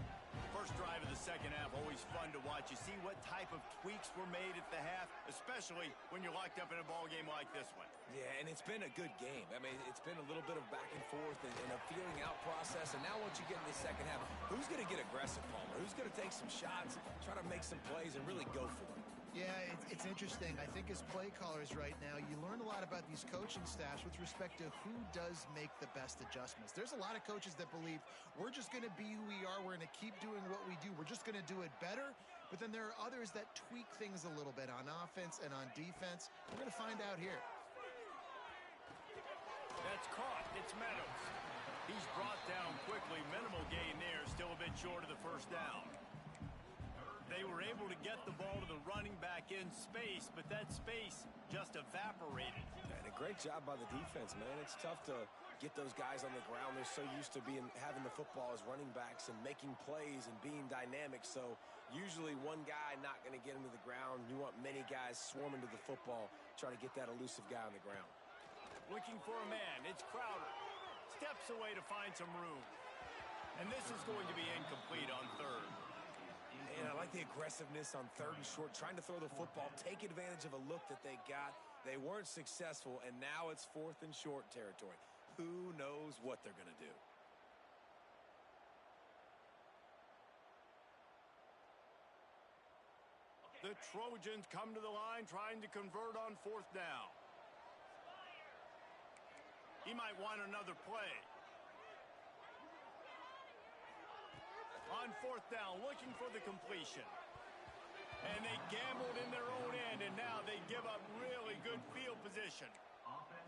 First drive of the second half, always fun to watch. You see what type of tweaks were made at the half, especially when you're locked up in a ball game like this one. Yeah, and it's been a good game. I mean, it's been a little bit of back and forth and a feeling out process. And now once you get in the second half, who's going to get aggressive, Palmer? Who's going to take some shots, try to make some plays, and really go for it? Yeah, it's interesting. I think as play callers right now, you learn a lot about these coaching staffs with respect to who does make the best adjustments. There's a lot of coaches that believe we're just going to be who we are. We're going to keep doing what we do. We're just going to do it better. But then there are others that tweak things a little bit on offense and on defense. We're going to find out here. That's caught. It's Meadows. He's brought down quickly. Minimal gain there. Still a bit short of the first down. They were able to get the ball to the running back in space, but that space just evaporated. And a great job by the defense, man. It's tough to get those guys on the ground. They're so used to having the football as running backs and making plays and being dynamic. So usually one guy not going to get into the ground. You want many guys swarming to the football, try to get that elusive guy on the ground. Looking for a man. It's Crowder. Steps away to find some room. And this is going to be incomplete on third. And I like the aggressiveness on 3rd and short, trying to throw the football, take advantage of a look that they got. They weren't successful, and now it's 4th and short territory. Who knows what they're going to do? The Trojans come to the line trying to convert on 4th down. He might want another play. On 4th down, looking for the completion. And they gambled in their own end, and now they give up really good field position.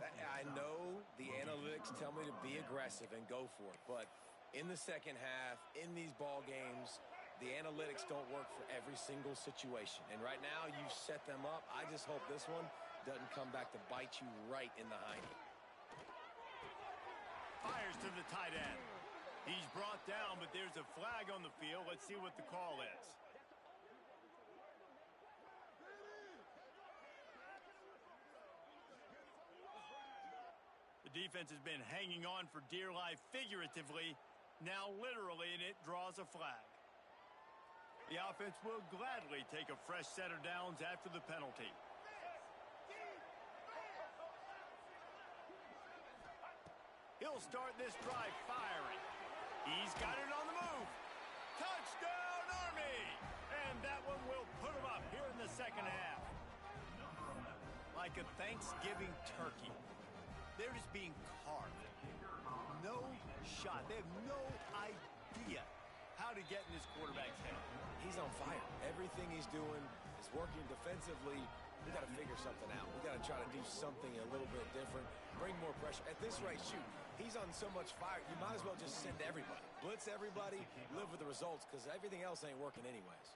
I know the analytics tell me to be aggressive and go for it, but in the second half, in these ball games, the analytics don't work for every single situation. And right now, you set them up. I just hope this one doesn't come back to bite you right in the hiney. Fires to the tight end. He's brought down, but there's a flag on the field. Let's see what the call is. The defense has been hanging on for dear life figuratively, now literally, and it draws a flag. The offense will gladly take a fresh set of downs after the penalty. He'll start this drive firing. He's got it on the move. Touchdown, Army! And that one will put him up here in the second half. Like a Thanksgiving turkey. They're just being carved. No shot. They have no idea how to get in this quarterback's head. He's on fire. Everything he's doing is working defensively, We got to figure something out. We got to try to do something a little bit different, bring more pressure. At this rate, shoot, he's on so much fire, you might as well just send everybody. Blitz everybody, live with the results, because everything else ain't working anyways.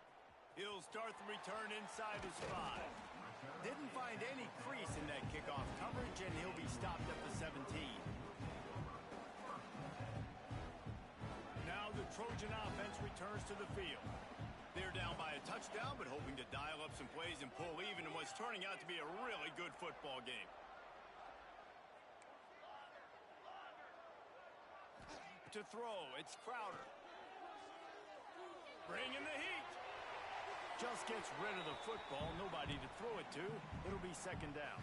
He'll start the return inside his 5. Didn't find any crease in that kickoff coverage, and he'll be stopped at the 17. Now the Trojan offense returns to the field. They're down by a touchdown, but hoping to dial up some plays and pull even in what's turning out to be a really good football game. To throw, it's Crowder. Bringing the heat. Just gets rid of the football, nobody to throw it to. It'll be second down.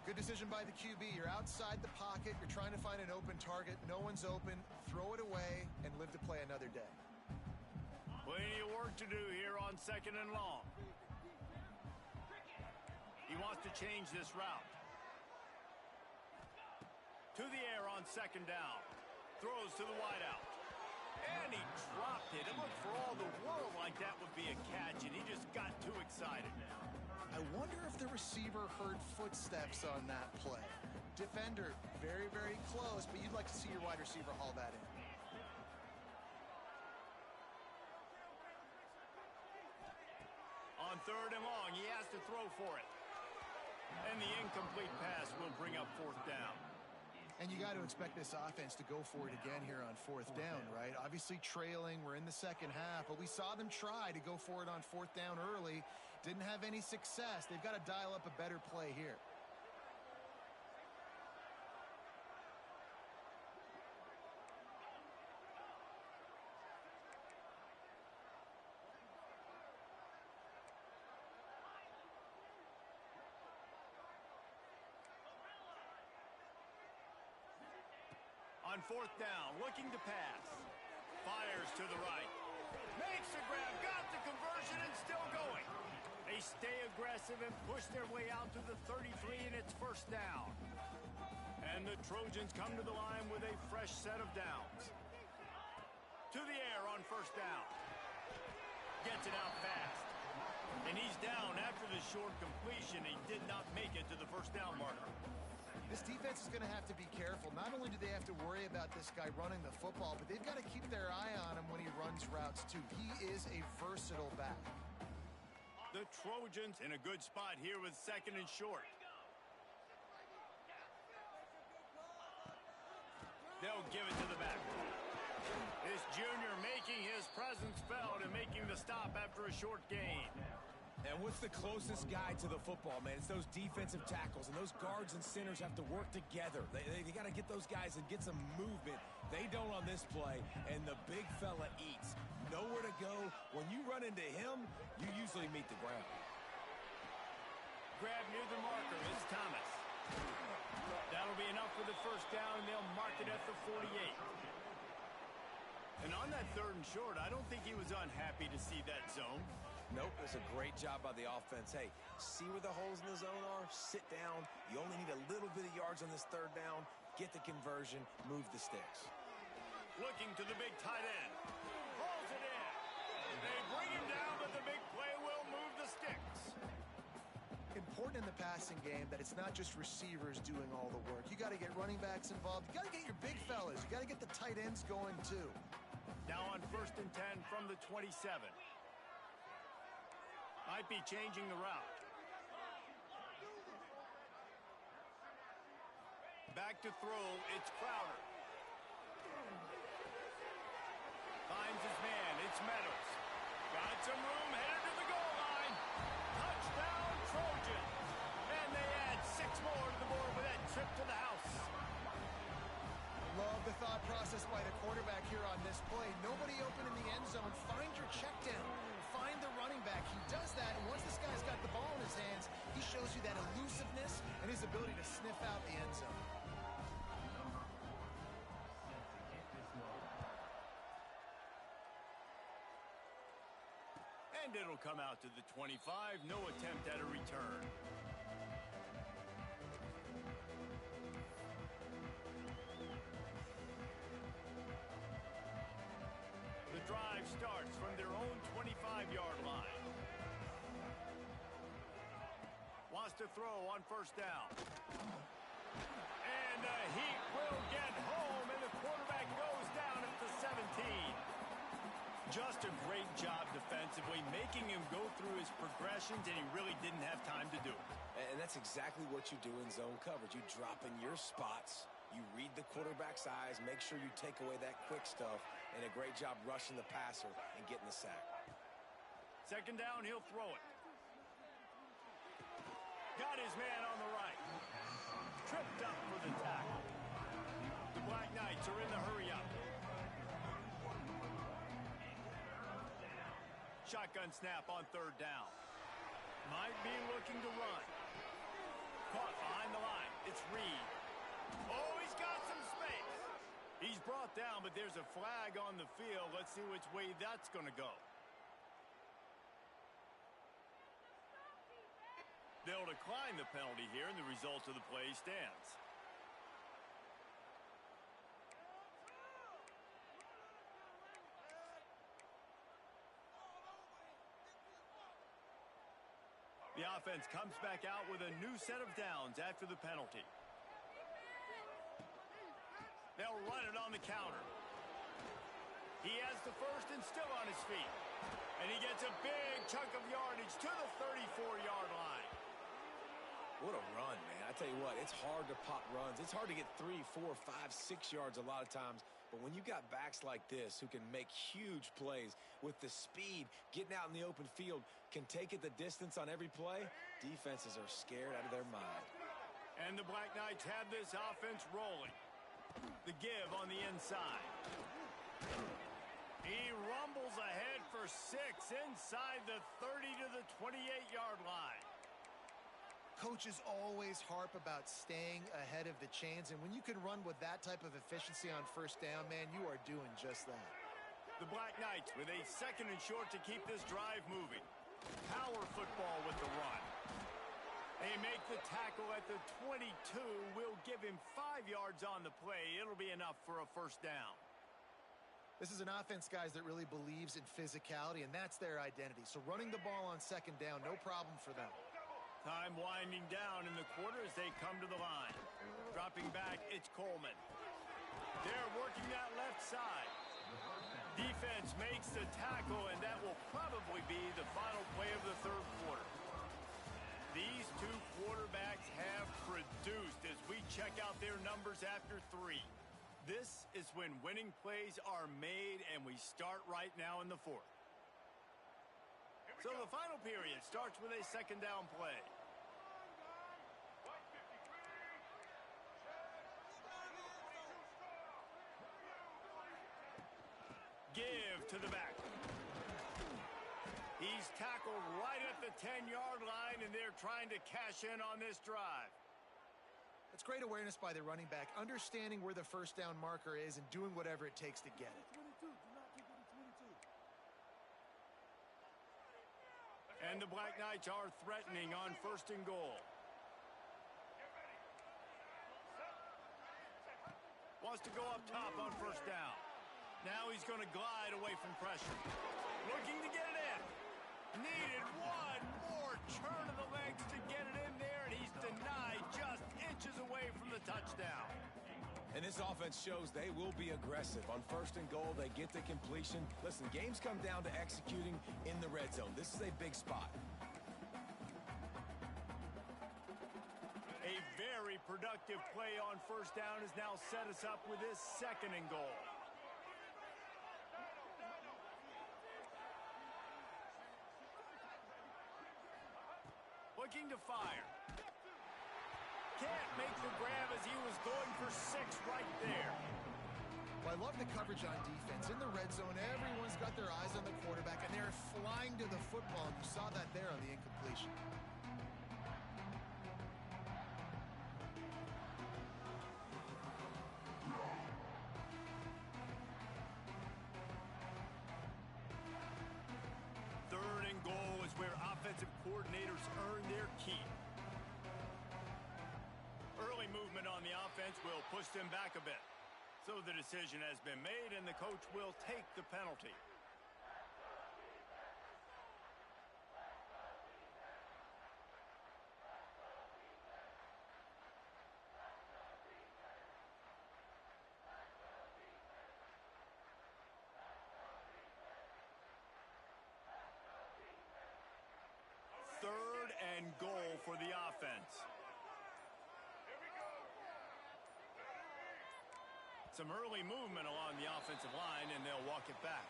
Good decision by the QB. You're outside the pocket. You're trying to find an open target. No one's open. Throw it away and live to play another day. Plenty of work to do here on second and long. He wants to change this route. To the air on second down. Throws to the wideout. And he dropped it. It looked for all the world like that would be a catch, and he just got too excited. I wonder if the receiver heard footsteps on that play. Defender, very, very close, but you'd like to see your wide receiver haul that in. On third and long, he has to throw for it. And the incomplete pass will bring up fourth down. And you got to expect this offense to go for it again here on fourth down, right? Obviously trailing, we're in the second half, but we saw them try to go for it on fourth down early. Didn't have any success. They've got to dial up a better play here. On fourth down, looking to pass. Fires to the right. Makes the grab, got the conversion, and still going. They stay aggressive and push their way out to the 33, and it's first down. And the Trojans come to the line with a fresh set of downs. To the air on first down. Gets it out fast. And he's down after the short completion. He did not make it to the first down marker. This defense is going to have to be careful. Not only do they have to worry about this guy running the football, but they've got to keep their eye on him when he runs routes too. He is a versatile back. The Trojans in a good spot here with second and short. They'll give it to the back. This junior making his presence felt and making the stop after a short gain. And what's the closest guy to the football, man? It's those defensive tackles, and those guards and centers have to work together. They got to get those guys and get some movement. They don't on this play, and the big fella eats. Nowhere to go. When you run into him, you usually meet the ground. Grab near the marker is Thomas. That'll be enough for the first down, and they'll mark it at the 48. And on that third and short, I don't think he was unhappy to see that zone. Nope, it was a great job by the offense. Hey, see where the holes in the zone are? Sit down. You only need a little bit of yards on this third down. Get the conversion. Move the sticks. Looking to the big tight end. Pulls it in. They bring him down, but the big play will move the sticks. Important in the passing game that it's not just receivers doing all the work. You got to get running backs involved. You got to get your big fellas. You got to get the tight ends going too. Now on first and 10 from the 27. Might be changing the route. Back to throw, it's Crowder. Finds his man, it's Meadows. Got some room, headed to the goal line. Touchdown, Trojans. And they add 6 more to the board with that trip to the house. Love the thought process by the quarterback here on this play. Nobody open in the end zone. Find your check down. Find the running back. He does that, and once this guy's got the ball in his hands, he shows you that elusiveness and his ability to sniff out the end zone. And it'll come out to the 25. No attempt at a return. The drive starts from their own 25-yard line. to throw on first down. And the Heat will get home, and the quarterback goes down at the 17. Just a great job defensively, making him go through his progressions, and he really didn't have time to do it. And that's exactly what you do in zone coverage. You drop in your spots, you read the quarterback's eyes, make sure you take away that quick stuff, and a great job rushing the passer and getting the sack. Second down, he'll throw it. Got his man on the right. Tripped up for the tackle. The Black Knights are in the hurry-up. Shotgun snap on third down. Might be looking to run. Caught behind the line. It's Reed. Oh, he's got some space. He's brought down, but there's a flag on the field. Let's see which way that's going to go. They'll decline the penalty here, and the result of the play stands. The offense comes back out with a new set of downs after the penalty. They'll run it on the counter. He has the first and still on his feet. And he gets a big chunk of yardage to the 34-yard line. What a run, man. I tell you what, it's hard to pop runs. It's hard to get 3, 4, 5, 6 yards a lot of times. But when you got backs like this who can make huge plays with the speed, getting out in the open field, can take it the distance on every play, defenses are scared out of their mind. And the Black Knights have this offense rolling. The give on the inside. He rumbles ahead for 6 inside the 30 to the 28-yard line. Coaches always harp about staying ahead of the chains, and when you can run with that type of efficiency on first down, man, you are doing just that. The Black Knights with a second and short to keep this drive moving. Power football with the run. They make the tackle at the 22. Will give him 5 yards on the play. It'll be enough for a first down. This is an offense, guys, that really believes in physicality, and that's their identity. So running the ball on second down, no problem for them. Time winding down in the quarter as they come to the line. Dropping back, it's Coleman. They're working that left side. Defense makes the tackle, and that will probably be the final play of the third quarter. These two quarterbacks have produced as we check out their numbers after 3. This is when winning plays are made, and we start right now in the fourth. So the final period starts with a second down play. Give to the back. He's tackled right at the 10-yard line, and they're trying to cash in on this drive. That's great awareness by the running back, understanding where the first down marker is and doing whatever it takes to get it. And the Black Knights are threatening on first and goal. Wants to go up top on first down. Now he's going to glide away from pressure. Looking to get it in. Needed one more turn of the legs to get it in there, and he's denied just inches away from the touchdown. And this offense shows they will be aggressive. On first and goal, they get the completion. Listen, games come down to executing in the red zone. This is a big spot. A very productive play on first down has now set us up with this second and goal. Looking to fire. Can't make the grab as he was going for 6 right there. Well, I love the coverage on defense. In the red zone, everyone's got their eyes on the quarterback, and they're flying to the football. You saw that there on the incompletion. Third and goal is where offensive coordinators earn their keep. Early movement on the offense will push them back a bit. So the decision has been made, and the coach will take the penalty. and goal for the offense. Some early movement along the offensive line, and they'll walk it back.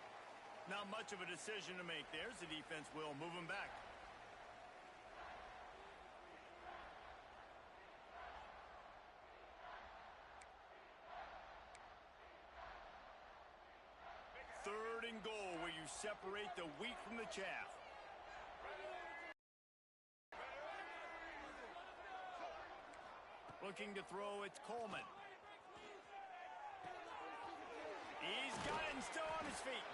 Not much of a decision to make there. The defense will move him back. Third and goal, where you separate the wheat from the chaff. Looking to throw, it's Coleman. He's got it and still on his feet.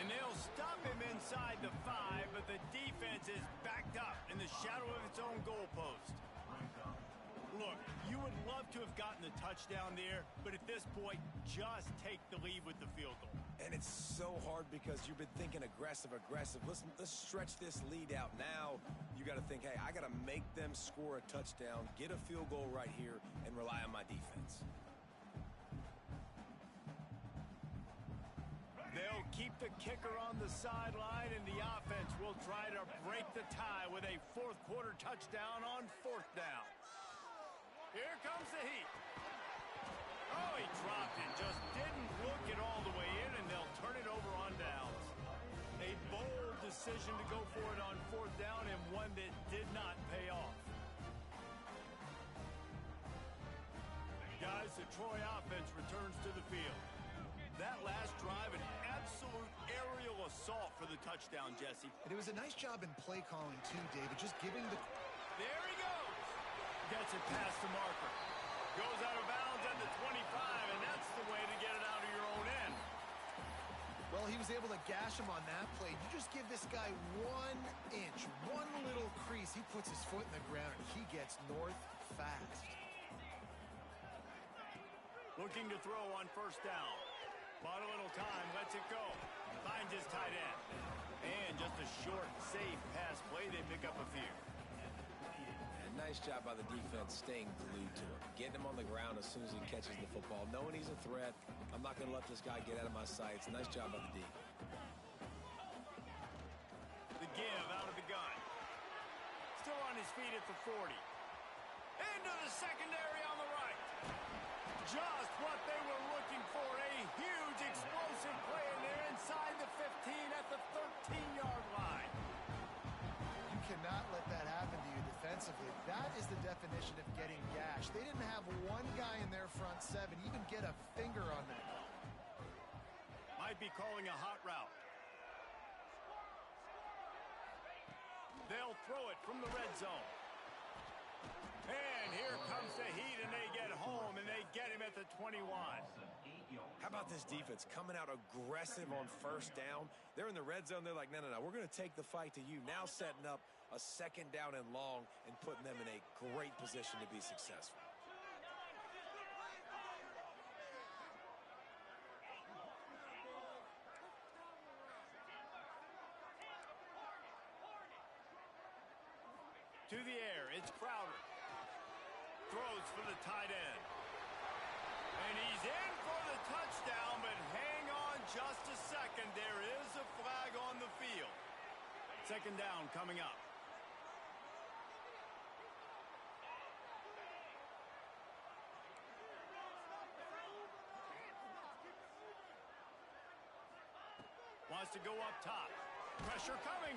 And they'll stop him inside the 5, but the defense is backed up in the shadow of its own goalpost. Look, you would love to have gotten the touchdown there, but at this point, just take the lead with the field goal. And it's so hard because you've been thinking aggressive. Let's stretch this lead out. Now you got to think, hey, I got to make them score a touchdown, get a field goal right here, and rely on my defense. They'll keep the kicker on the sideline, and the offense will try to break the tie with a fourth-quarter touchdown on 4th down. Here comes the heat. Oh, he dropped it. Just didn't look it all the way in, and they'll turn it over on downs. A bold decision to go for it on 4th down, and one that did not pay off. Guys, the Troy offense returns to the field. That last drive, an absolute aerial assault for the touchdown, Jesse. And it was a nice job in play calling, too, David. Just giving the... There he goes. Gets it past the marker. Goes out of bounds at the 25, and that's the way to get it out of your own end. Well, he was able to gash him on that play. You just give this guy 1 inch, one little crease. He puts his foot in the ground, and he gets north fast. Looking to throw on 1st down. Bought a little time, lets it go. Finds his tight end. And just a short, safe pass play. They pick up a few. And nice job by the defense staying glued to him. Getting him on the ground as soon as he catches the football. Knowing he's a threat. I'm not going to let this guy get out of my sights. Nice job by the D. The give out of the gun. Still on his feet at the 40. Into the secondary on the right. Just what they were looking for. A huge explosive play, and they're inside the 15 at the 13-yard line. You cannot let that happen to you defensively. That is the definition of getting gashed. They didn't have one guy in their front 7 even get a finger on that. Might be calling a hot route. They'll throw it from the red zone. And here comes the heat, and they get home, and they get him at the 21. How about this defense coming out aggressive on 1st down? They're in the red zone. They're like, no, we're going to take the fight to you. Now setting up a 2nd down and long and putting them in a great position to be successful. To the air, it's Crowder. Throws for the tight end. And he's in for the touchdown, but hang on just a second. There is a flag on the field. 2nd down coming up. Wants to go up top. Pressure coming.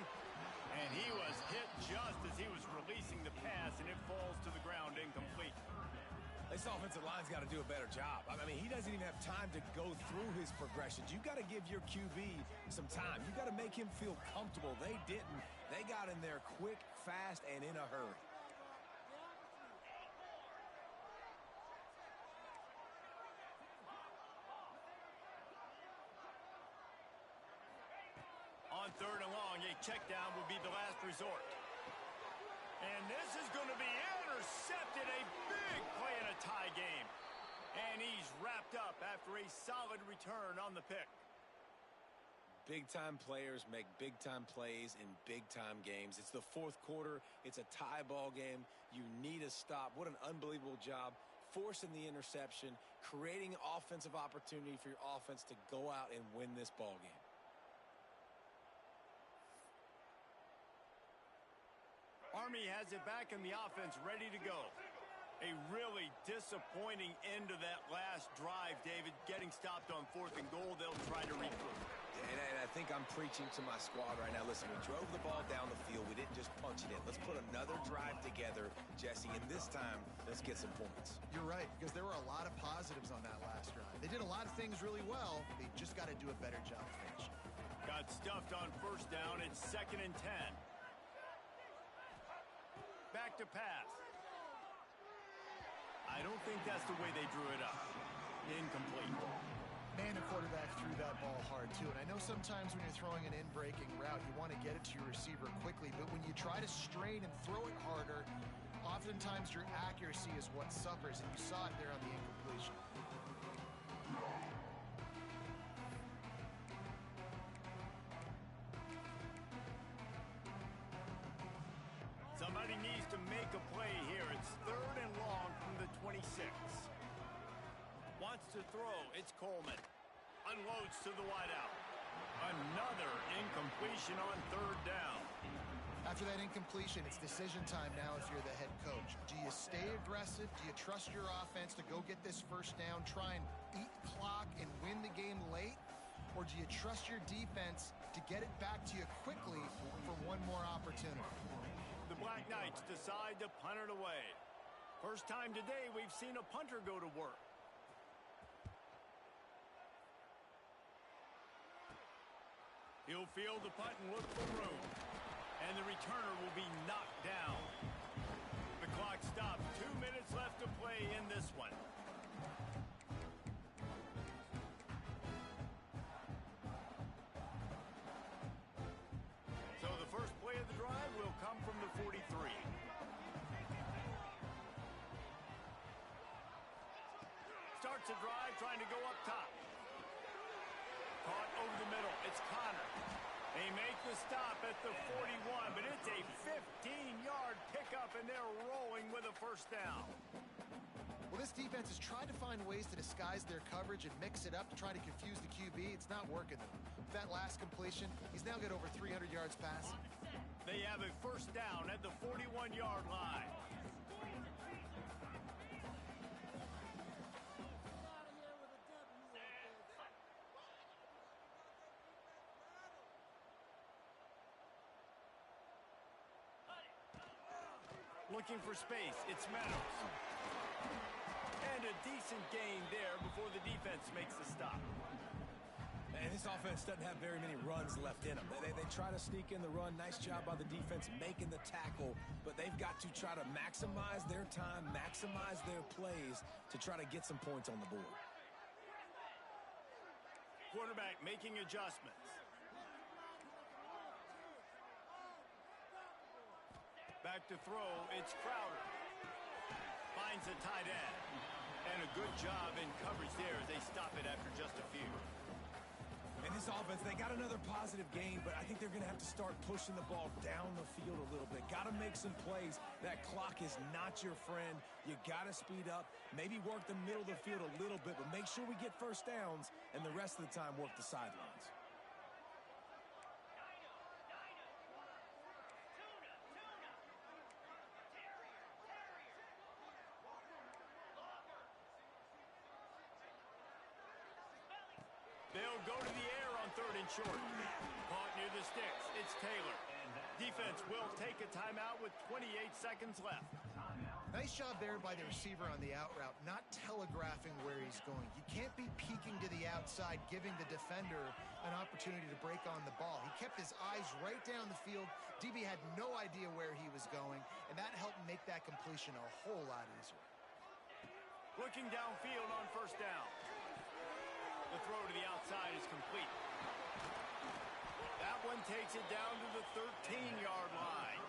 And he was hit just as he was releasing the pass, and it falls to the ground incomplete. This offensive line's got to do a better job. I mean, he doesn't even have time to go through his progressions. You got to give your QB some time. You got to make him feel comfortable. They didn't. They got in there quick, fast, and in a hurry. On 3rd and long, a check down will be the last resort. And this is going to be intercepted. A big play in a tie game. And he's wrapped up after a solid return on the pick. Big-time players make big-time plays in big-time games. It's the 4th quarter. It's a tie ball game. You need a stop. What an unbelievable job forcing the interception, creating offensive opportunity for your offense to go out and win this ball game. Our Army has it back and the offense ready to go. A really disappointing end to that last drive, David. Getting stopped on 4th and goal, they'll try to regroup. And I think I'm preaching to my squad right now. Listen, we drove the ball down the field. We didn't just punch it in. Let's put another drive together, Jesse, and this time, let's get some points. You're right, because there were a lot of positives on that last drive. They did a lot of things really well. They just got to do a better job finishing. Got stuffed on 1st down. It's 2nd and 10. Back to pass. I don't think that's the way they drew it up. Incomplete. Man, the quarterback threw that ball hard, too. And I know sometimes when you're throwing an in-breaking route, you want to get it to your receiver quickly. But when you try to strain and throw it harder, oftentimes your accuracy is what suffers. And you saw it there on the incompletion. Somebody needs to make a play here. It's 3rd and long from the 26. Wants to throw. It's Coleman. Unloads to the wideout. Another incompletion on 3rd down. After that incompletion, it's decision time now if you're the head coach. Do you stay aggressive? Do you trust your offense to go get this 1st down, try and eat the clock and win the game late? Or do you trust your defense to get it back to you quickly for one more opportunity? The Black Knights decide to punt it away. First time today we've seen a punter go to work. He'll field the punt and look for room. And the returner will be knocked down. The clock stops. 2 minutes left to play in this one. So the first play of the drive will come from the 43. Starts a drive trying to go up top. Caught over the middle. It's Connor. They make the stop at the 41, but it's a 15-yard pickup, and they're rolling with a 1st down. Well, this defense has tried to find ways to disguise their coverage and mix it up to try to confuse the QB. It's not working, though. With that last completion, he's now got over 300 yards passing. They have a 1st down at the 41-yard line. Looking for space, it's Meadows. And a decent gain there before the defense makes the stop. And this offense doesn't have very many runs left in them. They try to sneak in the run. Nice job by the defense making the tackle, but they've got to try to maximize their time, maximize their plays to try to get some points on the board. Quarterback making adjustments. Back to throw, it's Crowder. Finds a tight end. And a good job in coverage there as they stop it after just a few. And this offense, they got another positive gain, but I think they're going to have to start pushing the ball down the field a little bit. Got to make some plays. That clock is not your friend. You got to speed up, maybe work the middle of the field a little bit, but make sure we get 1st downs, and the rest of the time work the sidelines. They'll go to the air on 3rd and short. Caught near the sticks. It's Taylor. Defense will take a timeout with 28 seconds left. Nice job there by the receiver on the out route, not telegraphing where he's going. You can't be peeking to the outside, giving the defender an opportunity to break on the ball. He kept his eyes right down the field. DB had no idea where he was going, and that helped make that completion a whole lot easier. Looking downfield on 1st down. The throw to the outside is complete. That one takes it down to the 13-yard line.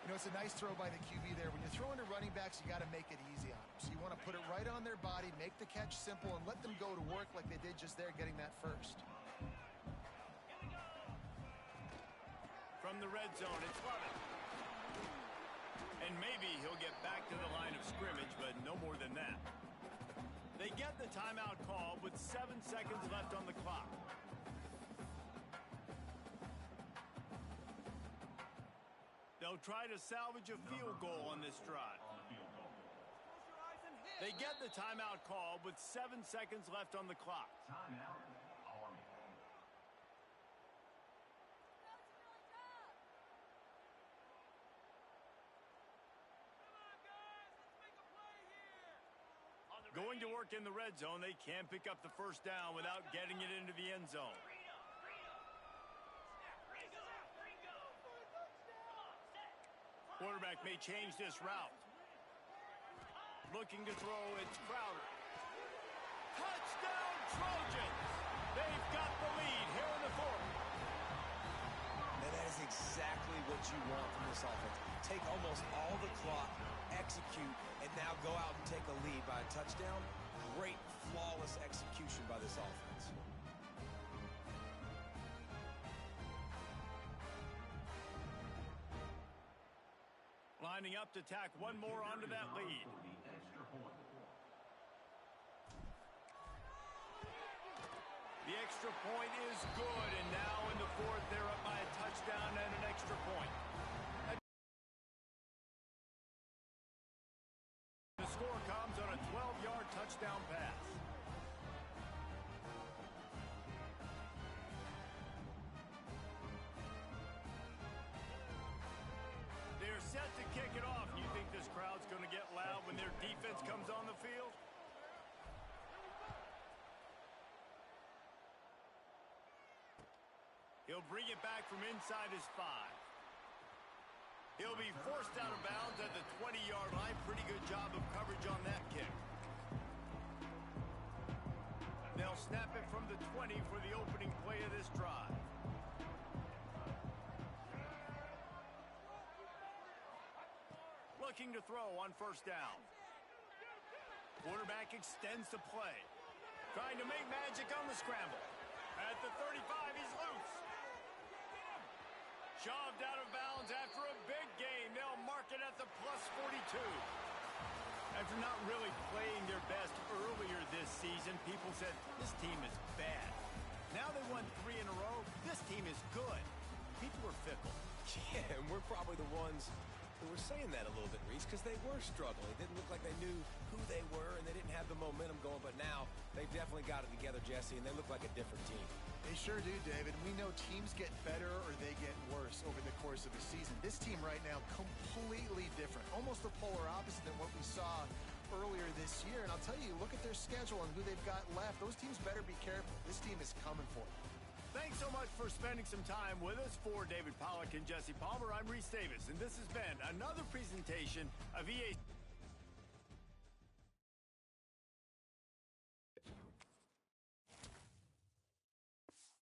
You know, it's a nice throw by the QB there. When you're throwing to running backs, you got to make it easy on them. So you want to put it right on their body, make the catch simple, and let them go to work like they did just there, getting that 1st. From the red zone, it's Lovett. And maybe he'll get back to the line of scrimmage, but no more than that. They get the timeout call with 7 seconds left on the clock. They'll try to salvage a field goal on this drive. They get the timeout call with 7 seconds left on the clock. Timeout, Army. Going to work in the red zone, they can't pick up the first down without getting it into the end zone. Quarterback may change this route. Looking to throw, it's Crowder. Touchdown, Trojans! They've got the lead here in the fourth. And that is exactly what you want from this offense. Take almost all the clock, execute, and now go out and take a lead by a touchdown. Great, flawless execution by this offense. Lining up to tack one more onto that lead. The extra point is good, and now in the fourth, they're up by a touchdown and an extra point. The score comes on a 12-yard touchdown pass. They're set to kick it off. You think this crowd's going to get loud when their defense comes on the field? He'll bring it back from inside his 5. He'll be forced out of bounds at the 20-yard line. Pretty good job of coverage on that kick. They'll snap it from the 20 for the opening play of this drive. Looking to throw on first down. Quarterback extends the play. Trying to make magic on the scramble. At the 35, he's loose. Shoved out of bounds after a big gain. They'll mark it at the +42. After not really playing their best earlier this season, people said, this team is bad. Now they won 3 in a row. This team is good. People are fickle. Yeah, and we're probably the ones who were saying that a little bit, Reese, because they were struggling. It didn't look like they knew who they were, and they didn't have the momentum going. But now they've definitely got it together, Jesse, and they look like a different team. They sure do, David. We know teams get better or they get worse over the course of a season. This team right now, completely different. Almost the polar opposite than what we saw earlier this year. And I'll tell you, look at their schedule and who they've got left. Those teams better be careful. This team is coming for them. Thanks so much for spending some time with us. For David Pollack and Jesse Palmer, I'm Reese Davis, and this has been another presentation of EA